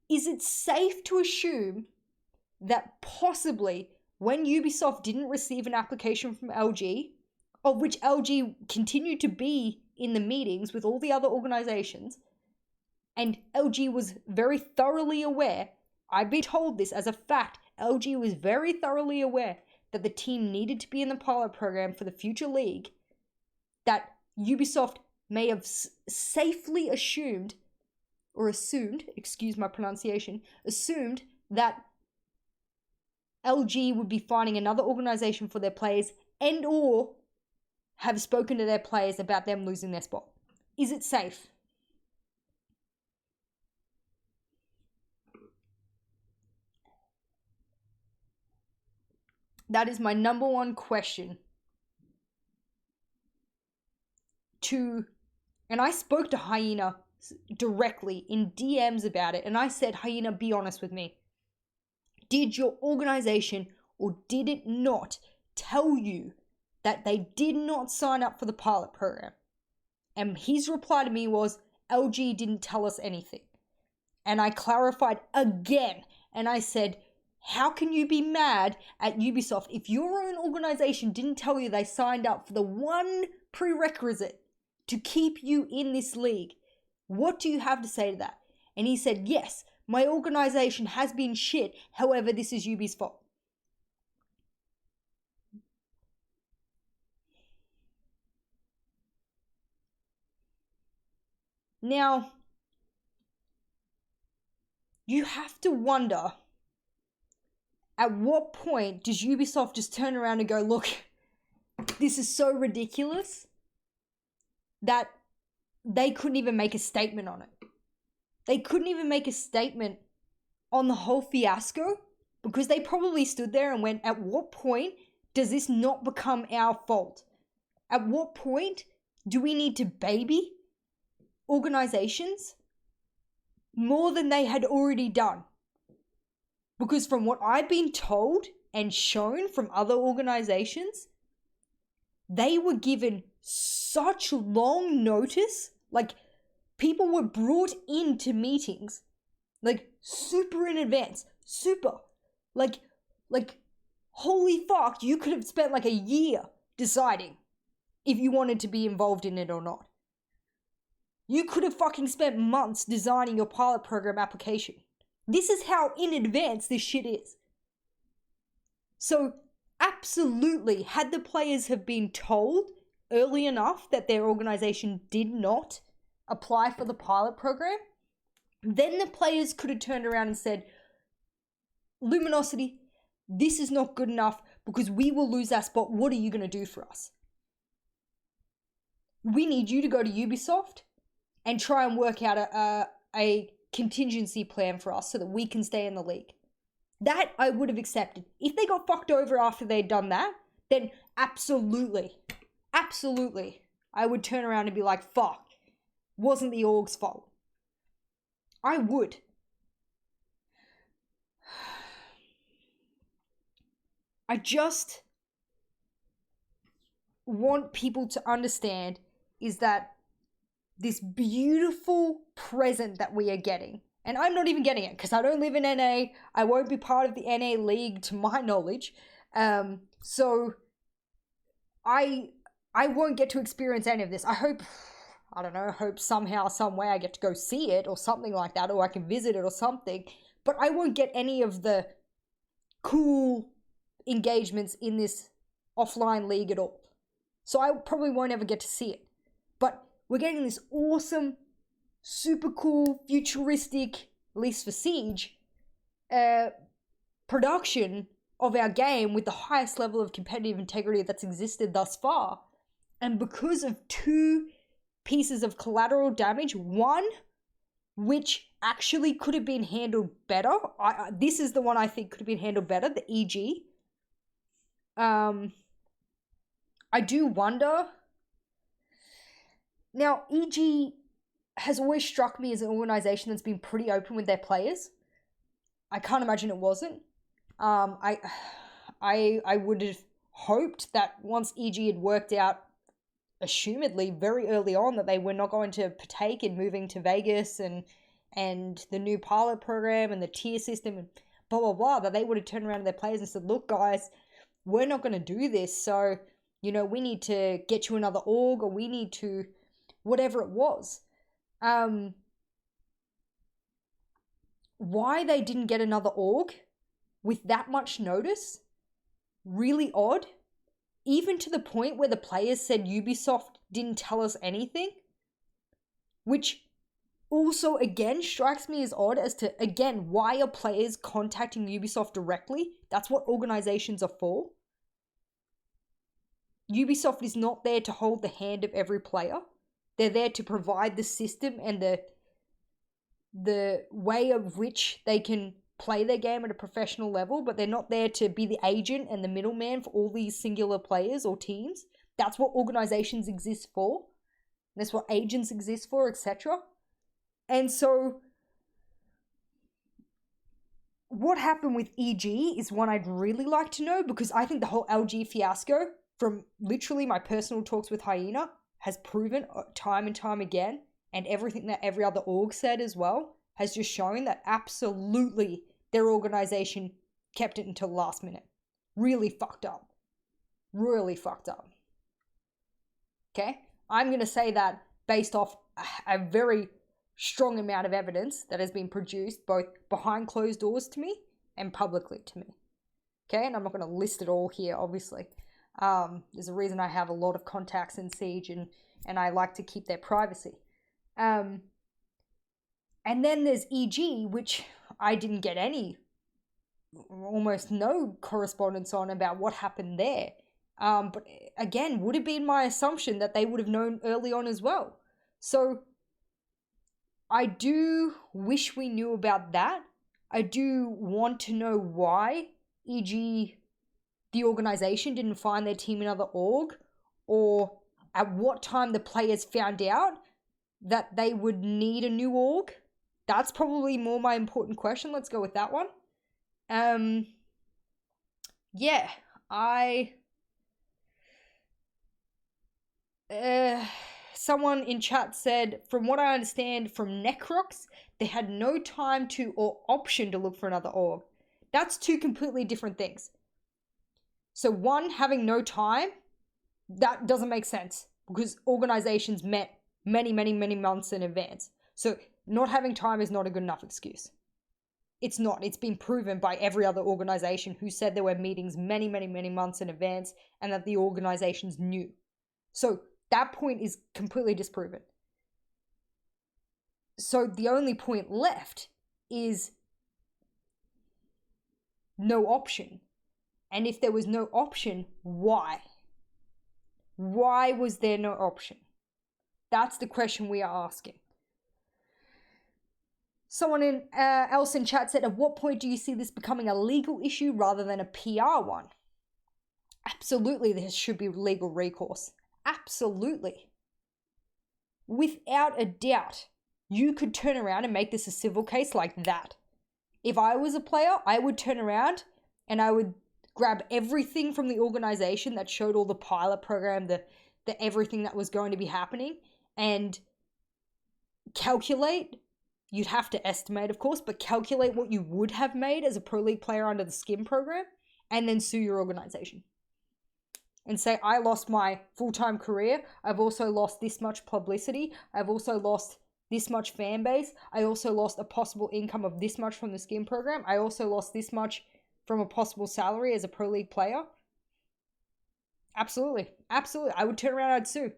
Is it safe to assume that possibly when Ubisoft didn't receive an application from LG, of which LG continued to be in the meetings with all the other organizations, and LG was very thoroughly aware, I've been told this as a fact, LG was very thoroughly aware that the team needed to be in the pilot program for the future league, that Ubisoft may have safely assumed, excuse my pronunciation, assumed that LG would be finding another organization for their players and or have spoken to their players about them losing their spot. Is it safe? That is my number one question. And I spoke to Hyena directly in DMs about it, and I said, Hyena, be honest with me. Did your organization or did it not tell you that they did not sign up for the pilot program? And his reply to me was, LG didn't tell us anything. And I clarified again, and I said, how can you be mad at Ubisoft if your own organization didn't tell you they signed up for the one prerequisite to keep you in this league? What do you have to say to that? And he said, yes, my organization has been shit. However, this is Ubi's fault. Now, you have to wonder, at what point does Ubisoft just turn around and go, look, this is so ridiculous that they couldn't even make a statement on it. They couldn't even make a statement on the whole fiasco because they probably stood there and went, at what point does this not become our fault? At what point do we need to baby organizations more than they had already done? Because from what I've been told and shown from other organizations, they were given such long notice. Like, people were brought into meetings, like, super in advance. Super. Like, holy fuck, you could have spent like a year deciding if you wanted to be involved in it or not. You could have fucking spent months designing your pilot program application. This is how in advance this shit is. So, absolutely, had the players have been told early enough that their organization did not apply for the pilot program, then the players could have turned around and said, Luminosity, this is not good enough because we will lose our spot. What are you going to do for us? We need you to go to Ubisoft and try and work out a contingency plan for us so that we can stay in the league. That I would have accepted. If they got fucked over after they'd done that, then absolutely, I would turn around and be like, fuck, wasn't the org's fault. I would. I just want people to understand is that this beautiful present that we are getting, and I'm not even getting it because I don't live in NA, I won't be part of the NA league to my knowledge, so I won't get to experience any of this. I hope somehow, some way I get to go see it or something like that, or I can visit it or something, but I won't get any of the cool engagements in this offline league at all. So I probably won't ever get to see it. But we're getting this awesome, super cool, futuristic, at least for Siege, production of our game with the highest level of competitive integrity that's existed thus far. And because of two pieces of collateral damage, one which actually could have been handled better. This is the one I think could have been handled better, the EG. I do wonder. Now, EG has always struck me as an organization that's been pretty open with their players. I can't imagine it wasn't. I would have hoped that once EG had worked out, assumedly very early on, that they were not going to partake in moving to Vegas and the new pilot program and the tier system and blah blah blah, that they would have turned around to their players and said, look guys, we're not going to do this, so we need to get you another org, or we need to whatever it was. Why they didn't get another org with that much notice, really odd. Even to the point where the players said Ubisoft didn't tell us anything, which also again strikes me as odd as to, again, why are players contacting Ubisoft directly? That's what organizations are for. Ubisoft is not there to hold the hand of every player. They're there to provide the system and the way of which they can play their game at a professional level, but they're not there to be the agent and the middleman for all these singular players or teams. That's what organizations exist for. That's what agents exist for, etc. And so what happened with EG is one I'd really like to know, because I think the whole LG fiasco, from literally my personal talks with Hyena, has proven time and time again, and everything that every other org said as well, has just shown that absolutely their organization kept it until the last minute. Really fucked up. Really fucked up. Okay? I'm going to say that based off a very strong amount of evidence that has been produced both behind closed doors to me and publicly to me. Okay? And I'm not going to list it all here, obviously. There's a reason I have a lot of contacts in Siege, and I like to keep their privacy. And then there's EG, which I didn't get almost no correspondence on about what happened there. But again, would have been my assumption that they would have known early on as well. So I do wish we knew about that. I do want to know why EG, the organization, didn't find their team another org, or at what time the players found out that they would need a new org. That's probably more my important question. Let's go with that one. Yeah, someone in chat said, from what I understand from Necrox, they had no time to or option to look for another org. That's two completely different things. So one, having no time, that doesn't make sense, because organizations met many, many, many months in advance. So not having time is not a good enough excuse. It's not. It's been proven by every other organization who said there were meetings many, many, many months in advance and that the organizations knew. So that point is completely disproven. So the only point left is no option. And if there was no option, why? Why was there no option? That's the question we are asking. Someone else in chat said, at what point do you see this becoming a legal issue rather than a PR one? Absolutely, there should be legal recourse. Absolutely. Without a doubt, you could turn around and make this a civil case like that. If I was a player, I would turn around and I would grab everything from the organization that showed all the pilot program, the everything that was going to be happening, and calculate. You'd have to estimate, of course, but calculate what you would have made as a Pro League player under the skin program, and then sue your organization. And say, I lost my full-time career, I've also lost this much publicity, I've also lost this much fan base, I also lost a possible income of this much from the skin program, I also lost this much from a possible salary as a Pro League player. Absolutely. Absolutely. I would turn around, I'd sue.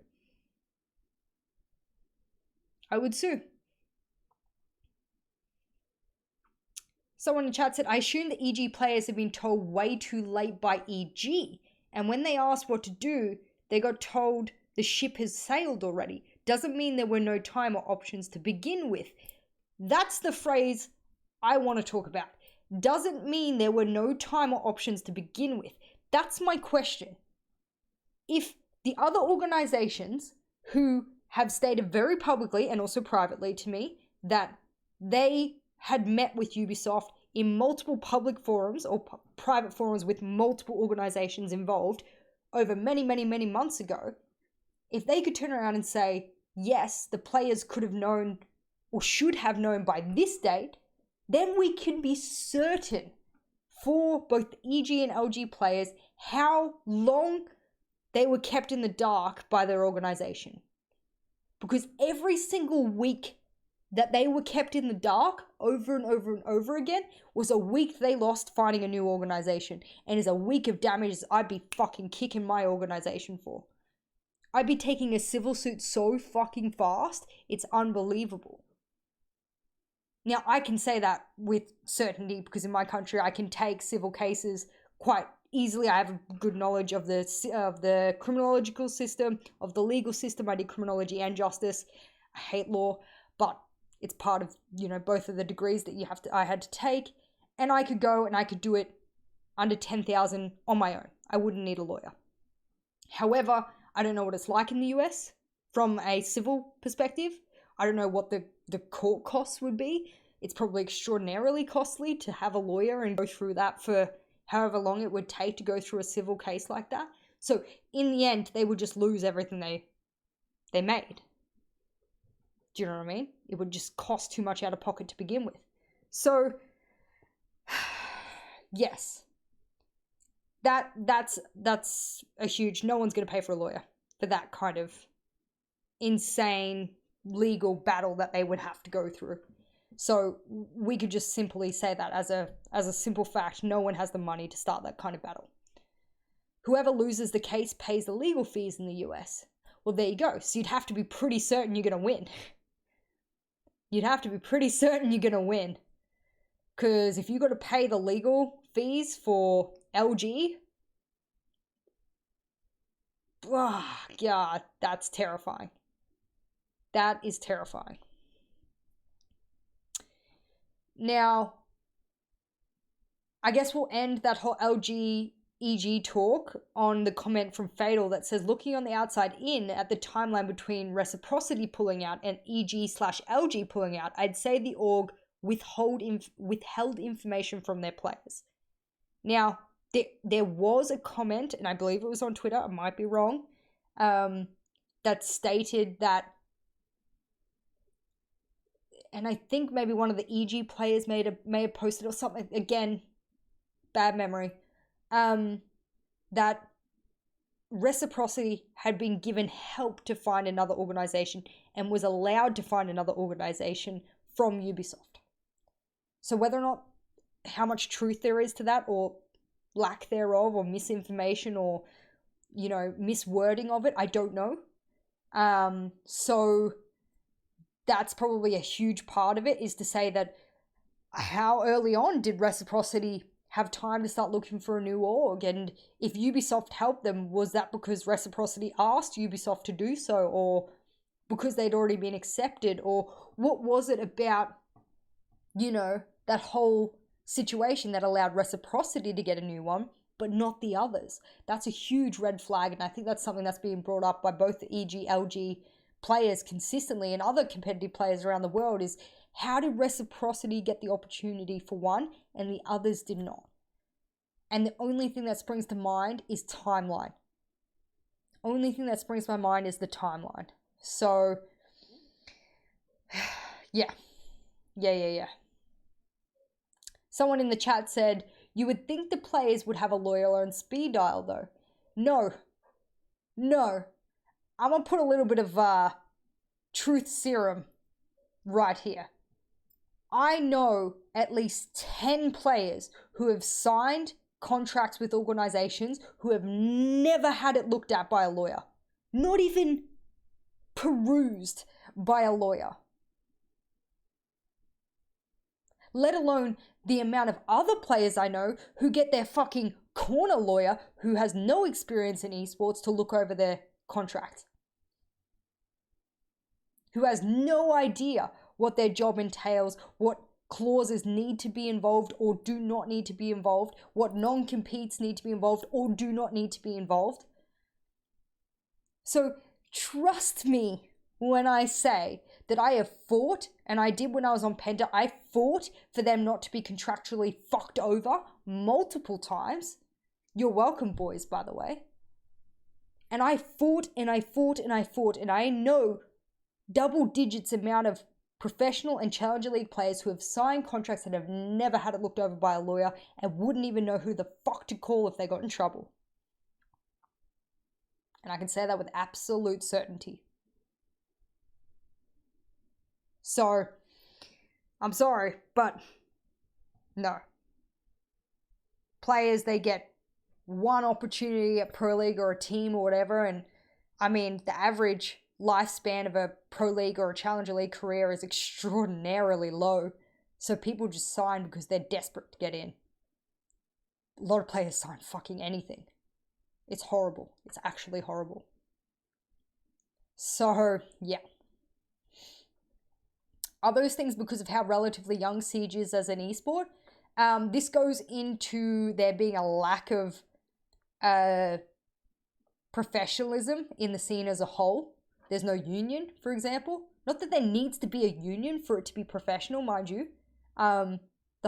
I would sue. Someone in chat said, I assume the EG players have been told way too late by EG, and when they asked what to do, they got told the ship has sailed already. Doesn't mean there were no time or options to begin with. That's the phrase I want to talk about. Doesn't mean there were no time or options to begin with. That's my question. If the other organizations who have stated very publicly and also privately to me that they had met with Ubisoft in multiple public forums or private forums with multiple organizations involved over many, many, many months ago. If they could turn around and say, yes, the players could have known or should have known by this date, then we can be certain for both the EG and LG players how long they were kept in the dark by their organization. Because every single week that they were kept in the dark over and over and over again was a week they lost finding a new organization, and is a week of damage I'd be fucking kicking my organization for. I'd be taking a civil suit so fucking fast, it's unbelievable. Now, I can say that with certainty because in my country I can take civil cases quite easily. I have a good knowledge of the criminological system, of the legal system. I did criminology and justice. I hate law, but it's part of, both of the degrees that I had to take. And I could go and I could do it under 10,000 on my own. I wouldn't need a lawyer. However, I don't know what it's like in the US from a civil perspective. I don't know what the court costs would be. It's probably extraordinarily costly to have a lawyer and go through that for however long it would take to go through a civil case like that. So in the end, they would just lose everything they made. Do you know what I mean? It would just cost too much out of pocket to begin with. So, yes. That's a huge... No one's going to pay for a lawyer for that kind of insane legal battle that they would have to go through. So we could just simply say that as a simple fact, no one has the money to start that kind of battle. Whoever loses the case pays the legal fees in the US. Well, there you go. So you'd have to be pretty certain you're going to win. You'd have to be pretty certain you're going to win. Because if you got to pay the legal fees for LG, oh, God, that's terrifying. That is terrifying. Now, I guess we'll end that whole LG EG talk on the comment from Fatal that says, looking on the outside in at the timeline between Reciprocity pulling out and EG/LG pulling out, I'd say the org withheld information from their players. Now, there was a comment, and I believe it was on Twitter, I might be wrong, that stated that, and I think maybe one of the EG players may have posted or something, again, bad memory, that Reciprocity had been given help to find another organization and was allowed to find another organization from Ubisoft. So whether or not, how much truth there is to that, or lack thereof, or misinformation, or, miswording of it, I don't know. So that's probably a huge part of it, is to say that how early on did Reciprocity have time to start looking for a new org? And if Ubisoft helped them, was that because Reciprocity asked Ubisoft to do so, or because they'd already been accepted, or what was it about, that whole situation that allowed Reciprocity to get a new one, but not the others? That's a huge red flag, and I think that's something that's being brought up by both the EG, LG players consistently and other competitive players around the world, is how did Reciprocity get the opportunity for one and the others did not? And the only thing that springs to mind is timeline. Only thing that springs to my mind is the timeline. So, yeah. Someone in the chat said, you would think the players would have a lawyer on speed dial though. No. I'm going to put a little bit of truth serum right here. I know at least 10 players who have signed contracts with organizations who have never had it looked at by a lawyer. Not even perused by a lawyer. Let alone the amount of other players I know who get their fucking corner lawyer who has no experience in esports to look over their contract. Who has no idea what their job entails, what clauses need to be involved or do not need to be involved, what non-competes need to be involved or do not need to be involved. So trust me when I say that I have fought, and I did when I was on Penta, I fought for them not to be contractually fucked over multiple times. You're welcome, boys, by the way. And I fought and I fought and I fought, and I know double digits amount of professional and Challenger League players who have signed contracts that have never had it looked over by a lawyer and wouldn't even know who the fuck to call if they got in trouble. And I can say that with absolute certainty. So, I'm sorry, but no. Players, they get one opportunity at Pro League or a team or whatever, and I mean, the average lifespan of a Pro League or a Challenger League career is extraordinarily low. So people just sign because they're desperate to get in. A lot of players sign fucking anything. It's horrible. It's actually horrible. So, yeah. Are those things because of how relatively young Siege is as an esport? This goes into there being a lack of professionalism in the scene as a whole. There's no union, for example. Not that there needs to be a union for it to be professional, mind you. The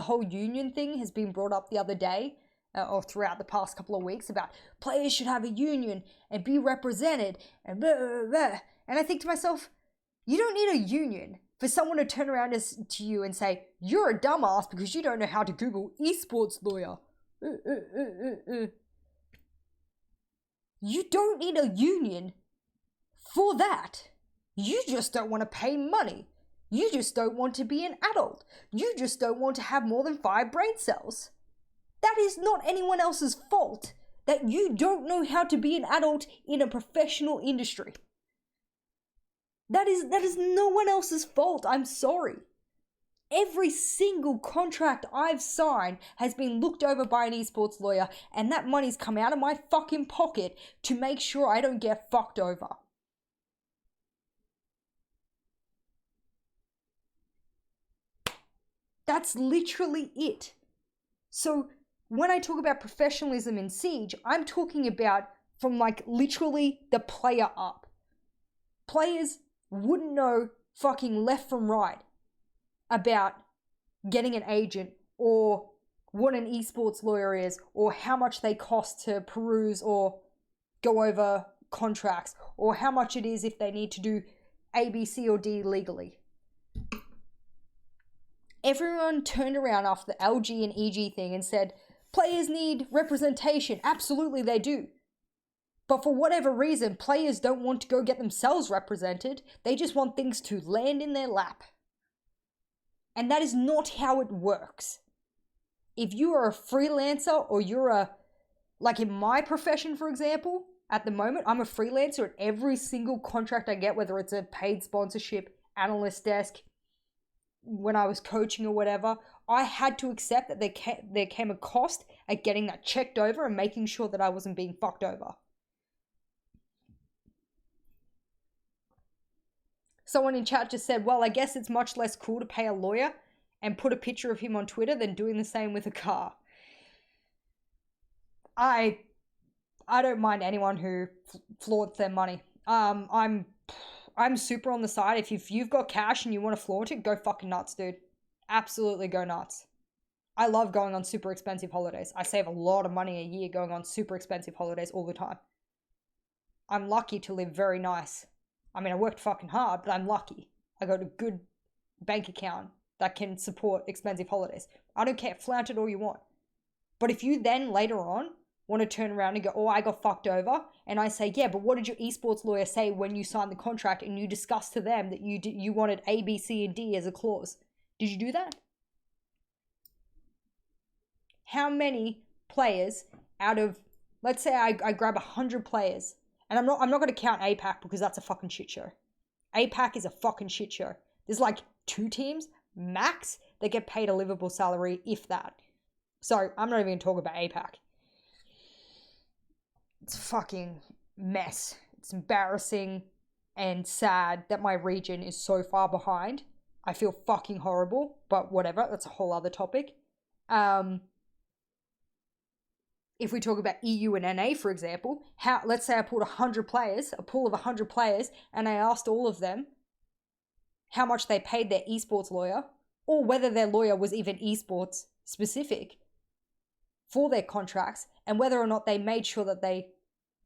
whole union thing has been brought up the other day, or throughout the past couple of weeks, about players should have a union and be represented, and blah, blah, blah. And I think to myself, you don't need a union for someone to turn around to you and say, you're a dumbass because you don't know how to Google esports lawyer. You don't need a union for that. You just don't want to pay money. You just don't want to be an adult. You just don't want to have more than 5 brain cells. That is not anyone else's fault that you don't know how to be an adult in a professional industry. That is no one else's fault. I'm sorry. Every single contract I've signed has been looked over by an esports lawyer, and that money's come out of my fucking pocket to make sure I don't get fucked over. That's literally it. So when I talk about professionalism in Siege, I'm talking about from like literally the player up. Players wouldn't know fucking left from right about getting an agent or what an esports lawyer is or how much they cost to peruse or go over contracts or how much it is if they need to do A, B, C, or D legally. Everyone turned around after the LG and EG thing and said, players need representation. Absolutely they do. But for whatever reason, players don't want to go get themselves represented. They just want things to land in their lap. And that is not how it works. If you are a freelancer or you're like in my profession, for example, at the moment, I'm a freelancer and every single contract I get, whether it's a paid sponsorship, analyst desk, when I was coaching or whatever, I had to accept that there came a cost at getting that checked over and making sure that I wasn't being fucked over. Someone in chat just said, well, I guess it's much less cool to pay a lawyer and put a picture of him on Twitter than doing the same with a car. I don't mind anyone who flaunts their money. I'm super on the side. If you've got cash and you want to flaunt it, go fucking nuts, dude. Absolutely go nuts. I love going on super expensive holidays. I save a lot of money a year going on super expensive holidays all the time. I'm lucky to live very nice. I mean, I worked fucking hard, but I'm lucky. I got a good bank account that can support expensive holidays. I don't care. Flaunt it all you want. But if you then later on want to turn around and go, oh, I got fucked over, and I say, yeah, but what did your esports lawyer say when you signed the contract and you discussed to them that you wanted A, B, C, and D as a clause? Did you do that? How many players out of, let's say I grab 100 players, and I'm not going to count APAC because that's a fucking shit show. APAC is a fucking shit show. There's like 2 teams max that get paid a livable salary, if that. So I'm not even going to talk about APAC. It's a fucking mess. It's embarrassing and sad that my region is so far behind. I feel fucking horrible, but whatever. That's a whole other topic. if we talk about EU and NA, for example, let's say I pulled 100 players, a pool of 100 players, and I asked all of them how much they paid their esports lawyer, or whether their lawyer was even esports specific for their contracts, and whether or not they made sure that they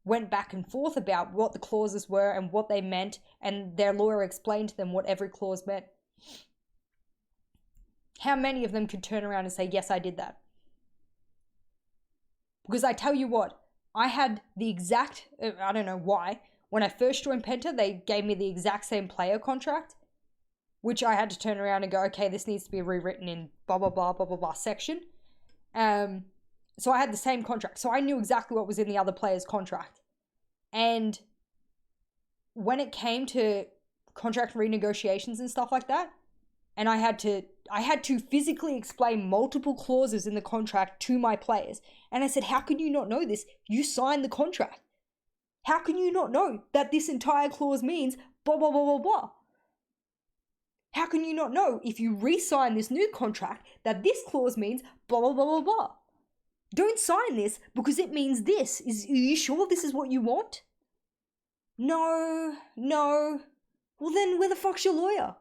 went back and forth about what the clauses were and what they meant, and their lawyer explained to them what every clause meant. How many of them could turn around and say, yes, I did that? Because I tell you what, I had the exact, I don't know why, when I first joined Penta, they gave me the exact same player contract, which I had to turn around and go, okay, this needs to be rewritten in blah, blah, blah, blah, blah, blah section. So I had the same contract. So I knew exactly what was in the other player's contract. And when it came to contract renegotiations and stuff like that, and I had to physically explain multiple clauses in the contract to my players. And I said, how can you not know this? You signed the contract. How can you not know that this entire clause means blah, blah, blah, blah, blah? How can you not know if you re-sign this new contract that this clause means blah, blah, blah, blah, blah? Don't sign this because it means this. Are you sure this is what you want? No. Well then, where the fuck's your lawyer?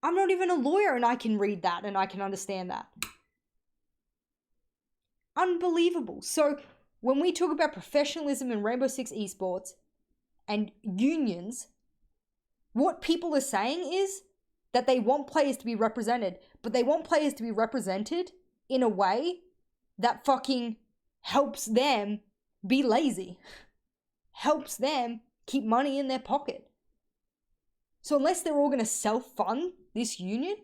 I'm not even a lawyer and I can read that and I can understand that. Unbelievable. So when we talk about professionalism in Rainbow Six esports and unions, what people are saying is that they want players to be represented, but they want players to be represented in a way that fucking helps them be lazy, helps them keep money in their pocket. So unless they're all going to self-fund this union,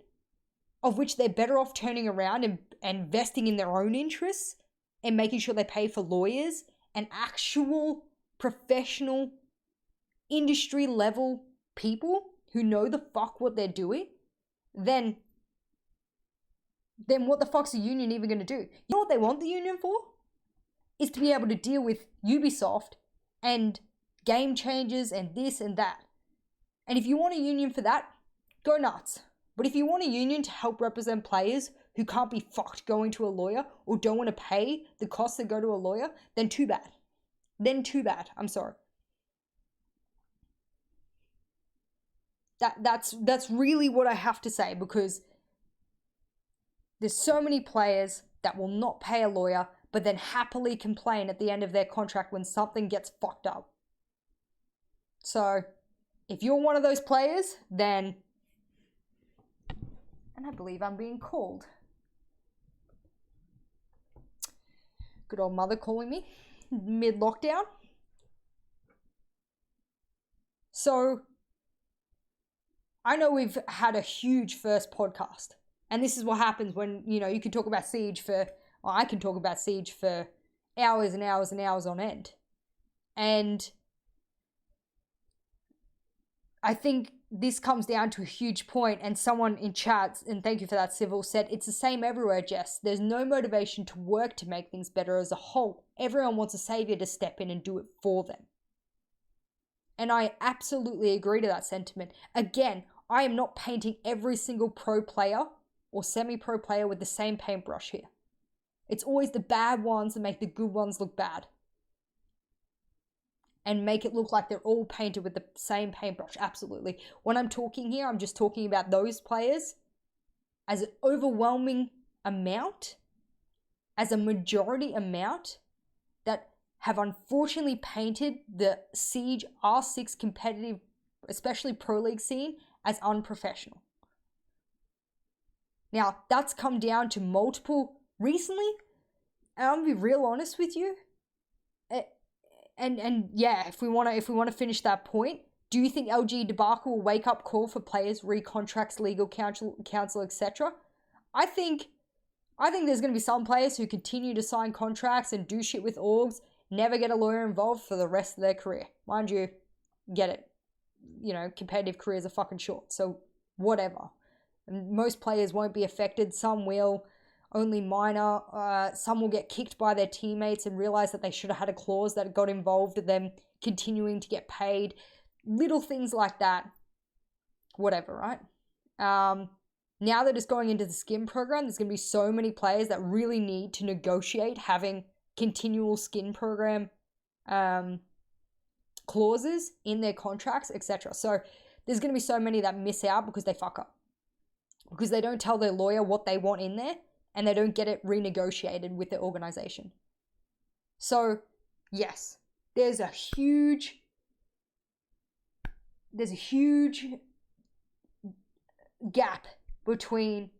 of which they're better off turning around and investing in their own interests and making sure they pay for lawyers and actual professional industry level people who know the fuck what they're doing, then what the fuck's a union even going to do? You know what they want the union for? Is to be able to deal with Ubisoft and game changes and this and that. And if you want a union for that, go nuts. But if you want a union to help represent players who can't be fucked going to a lawyer or don't want to pay the costs that go to a lawyer, then too bad. I'm sorry. That's really what I have to say, because there's so many players that will not pay a lawyer but then happily complain at the end of their contract when something gets fucked up. So if you're one of those players, then, and I believe I'm being called. Good old mother calling me mid-lockdown. So I know we've had a huge first podcast, and this is what happens when, you can talk about Siege I can talk about Siege for hours and hours and hours on end. And I think this comes down to a huge point, and someone in chat, and thank you for that, Civil, said, it's the same everywhere, Jess. There's no motivation to work to make things better as a whole. Everyone wants a savior to step in and do it for them. And I absolutely agree to that sentiment. Again, I am not painting every single pro player or semi-pro player with the same paintbrush here. It's always the bad ones that make the good ones look bad. And make it look like they're all painted with the same paintbrush. Absolutely. When I'm talking here, I'm just talking about those players as an overwhelming amount, as a majority amount, that have unfortunately painted the Siege R6 competitive, especially Pro League scene, as unprofessional. Now, that's come down to multiple recently, and I'm gonna be real honest with you. And yeah, if we want to finish that point, do you think LG debacle will wake up call for players, recontracts, legal counsel, etc.? I think there's going to be some players who continue to sign contracts and do shit with orgs, never get a lawyer involved for the rest of their career. Mind you, get it. Competitive careers are fucking short, so whatever. And most players won't be affected, some will, only minor. Some will get kicked by their teammates and realize that they should have had a clause that got involved in them continuing to get paid. Little things like that. Whatever, right? Now that it's going into the skim program, there's going to be so many players that really need to negotiate having continual skin program clauses in their contracts, etc. So there's going to be so many that miss out because they fuck up, because they don't tell their lawyer what they want in there, and they don't get it renegotiated with their organization. So yes, there's a huge gap between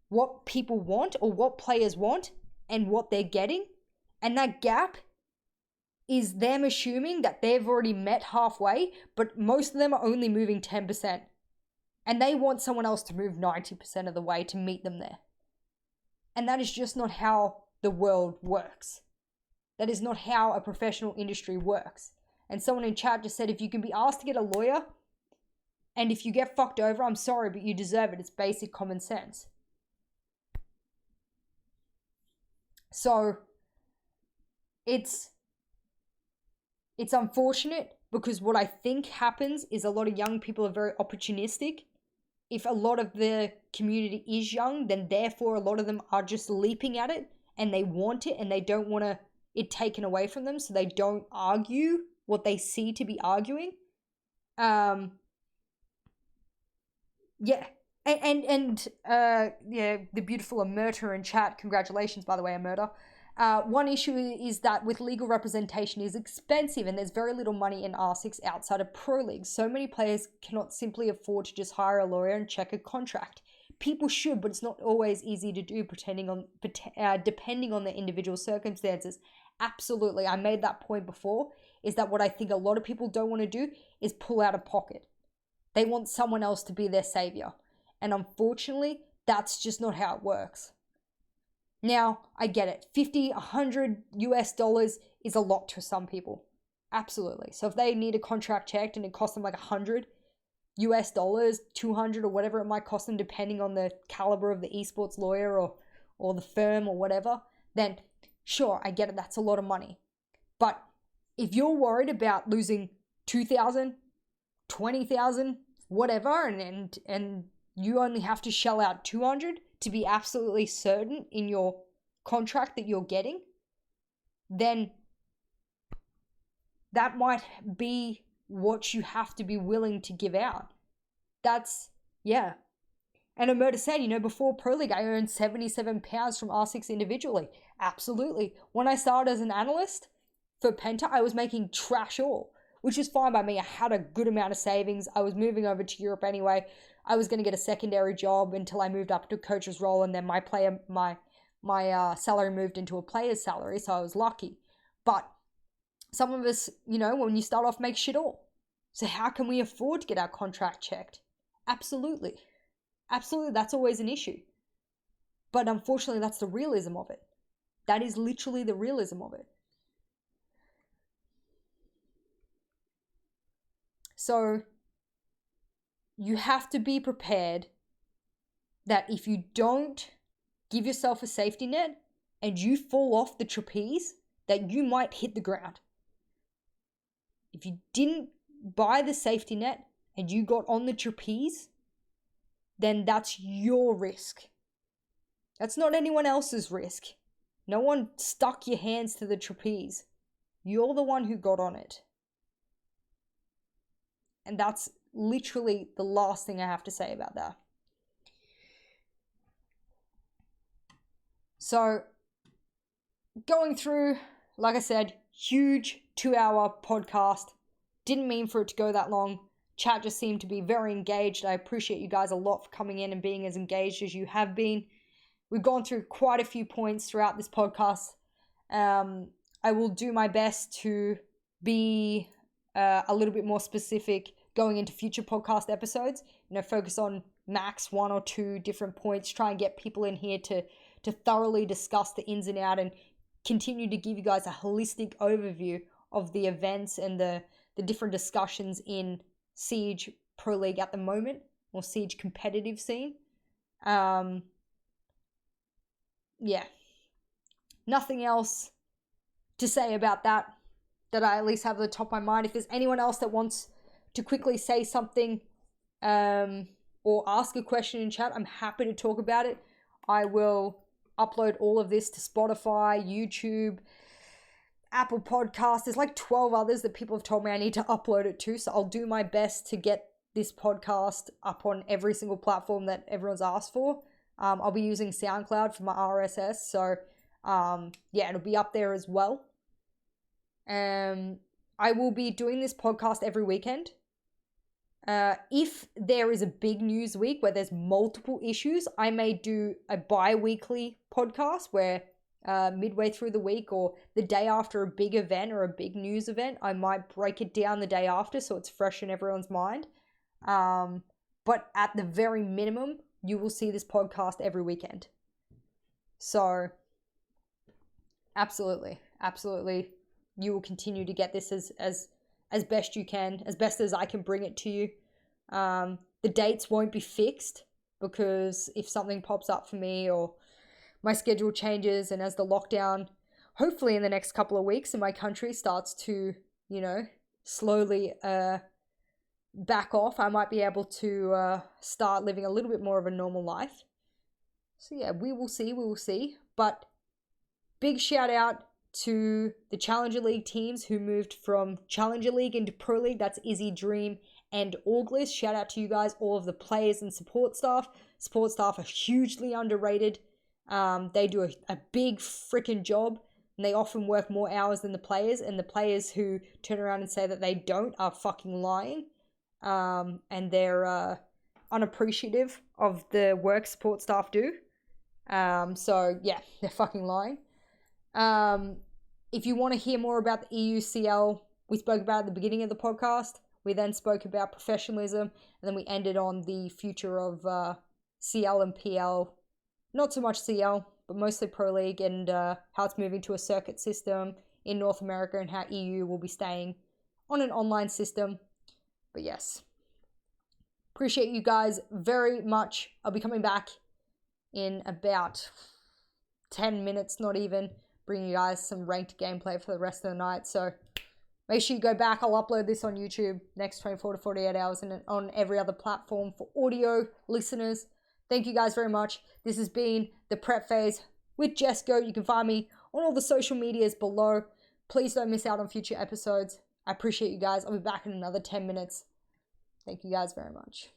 what people want, or what players want, and what they're getting. And that gap is them assuming that they've already met halfway, but most of them are only moving 10%. And they want someone else to move 90% of the way to meet them there. And that is just not how the world works. That is not how a professional industry works. And someone in chat just said, if you can be asked to get a lawyer, and if you get fucked over, I'm sorry, but you deserve it. It's basic common sense. So it's unfortunate, because what I think happens is a lot of young people are very opportunistic. If a lot of the community is young, then therefore a lot of them are just leaping at it, and they want it, and they don't want it taken away from them, so they don't argue what they see to be arguing. Yeah. The beautiful Amerta in chat, congratulations, by the way, Amerta. One issue is that with legal representation is expensive, and there's very little money in R6 outside of Pro League. So many players cannot simply afford to just hire a lawyer and check a contract. People should, but it's not always easy to do depending on their individual circumstances. Absolutely, I made that point before, is that what I think a lot of people don't want to do is pull out of pocket. They want someone else to be their savior. And unfortunately, that's just not how it works. Now, I get it. $50, $100 is a lot to some people. Absolutely. So if they need a contract checked and it costs them like $100, $200, or whatever it might cost them, depending on the caliber of the esports lawyer or the firm or whatever, then sure, I get it. That's a lot of money. But if you're worried about losing $2,000, $20,000, whatever, and you only have to shell out $200 to be absolutely certain in your contract that you're getting, then that might be what you have to be willing to give out. That's, yeah. And Amerta said, before Pro League, I earned £77 from R6 individually. Absolutely. When I started as an analyst for Penta, I was making trash all, which is fine by me. I had a good amount of savings. I was moving over to Europe anyway. I was going to get a secondary job until I moved up to a coach's role, and then my salary moved into a player's salary, so I was lucky. But some of us, when you start off, make shit all. So how can we afford to get our contract checked? Absolutely. Absolutely, that's always an issue. But unfortunately, that's the realism of it. That is literally the realism of it. So you have to be prepared that if you don't give yourself a safety net and you fall off the trapeze, that you might hit the ground. If you didn't buy the safety net and you got on the trapeze, then that's your risk. That's not anyone else's risk. No one stuck your hands to the trapeze. You're the one who got on it. And that's literally the last thing I have to say about that. So, going through, like I said, huge 2-hour podcast. Didn't mean for it to go that long. Chat just seemed to be very engaged. I appreciate you guys a lot for coming in and being as engaged as you have been. We've gone through quite a few points throughout this podcast. I will do my best to be a little bit more specific going into future podcast episodes. Focus on max 1 or 2 different points. Try and get people in here to thoroughly discuss the ins and outs, and continue to give you guys a holistic overview of the events and the different discussions in Siege Pro League at the moment, or Siege competitive scene. Yeah. Nothing else to say about that I at least have at the top of my mind. If there's anyone else that wants to quickly say something or ask a question in chat, I'm happy to talk about it. I will upload all of this to Spotify, YouTube, Apple Podcasts. There's like 12 others that people have told me I need to upload it to. So I'll do my best to get this podcast up on every single platform that everyone's asked for. I'll be using SoundCloud for my RSS. So yeah, it'll be up there as well. I will be doing this podcast every weekend. If there is a big news week where there's multiple issues, I may do a bi-weekly podcast where midway through the week or the day after a big event or a big news event, I might break it down the day after so it's fresh in everyone's mind. But at the very minimum, you will see this podcast every weekend. So absolutely, you will continue to get this as best you can, as best as I can bring it to you. The dates won't be fixed because if something pops up for me or my schedule changes, and as the lockdown, hopefully in the next couple of weeks in my country starts to, slowly back off, I might be able to start living a little bit more of a normal life. So yeah, we will see. But big shout out to the Challenger League teams who moved from Challenger League into Pro League. That's Izzy, Dream, and Auglis. Shout out to you guys, all of the players and support staff. Support staff are hugely underrated. They do a big freaking job, and they often work more hours than the players, and the players who turn around and say that they don't are fucking lying. And they're unappreciative of the work support staff do. So yeah, they're fucking lying. If you want to hear more about the EUCL, we spoke about at the beginning of the podcast. We then spoke about professionalism, and then we ended on the future of CL and PL. Not so much CL, but mostly Pro League, and how it's moving to a circuit system in North America, and how EU will be staying on an online system. But yes, appreciate you guys very much. I'll be coming back in about 10 minutes, not even, bringing you guys some ranked gameplay for the rest of the night. So make sure you go back. I'll upload this on YouTube next 24 to 48 hours and on every other platform for audio listeners. Thank you guys very much. This has been the Prep Phase with JessGOAT. You can find me on all the social medias below. Please don't miss out on future episodes. I appreciate you guys. I'll be back in another 10 minutes. Thank you guys very much.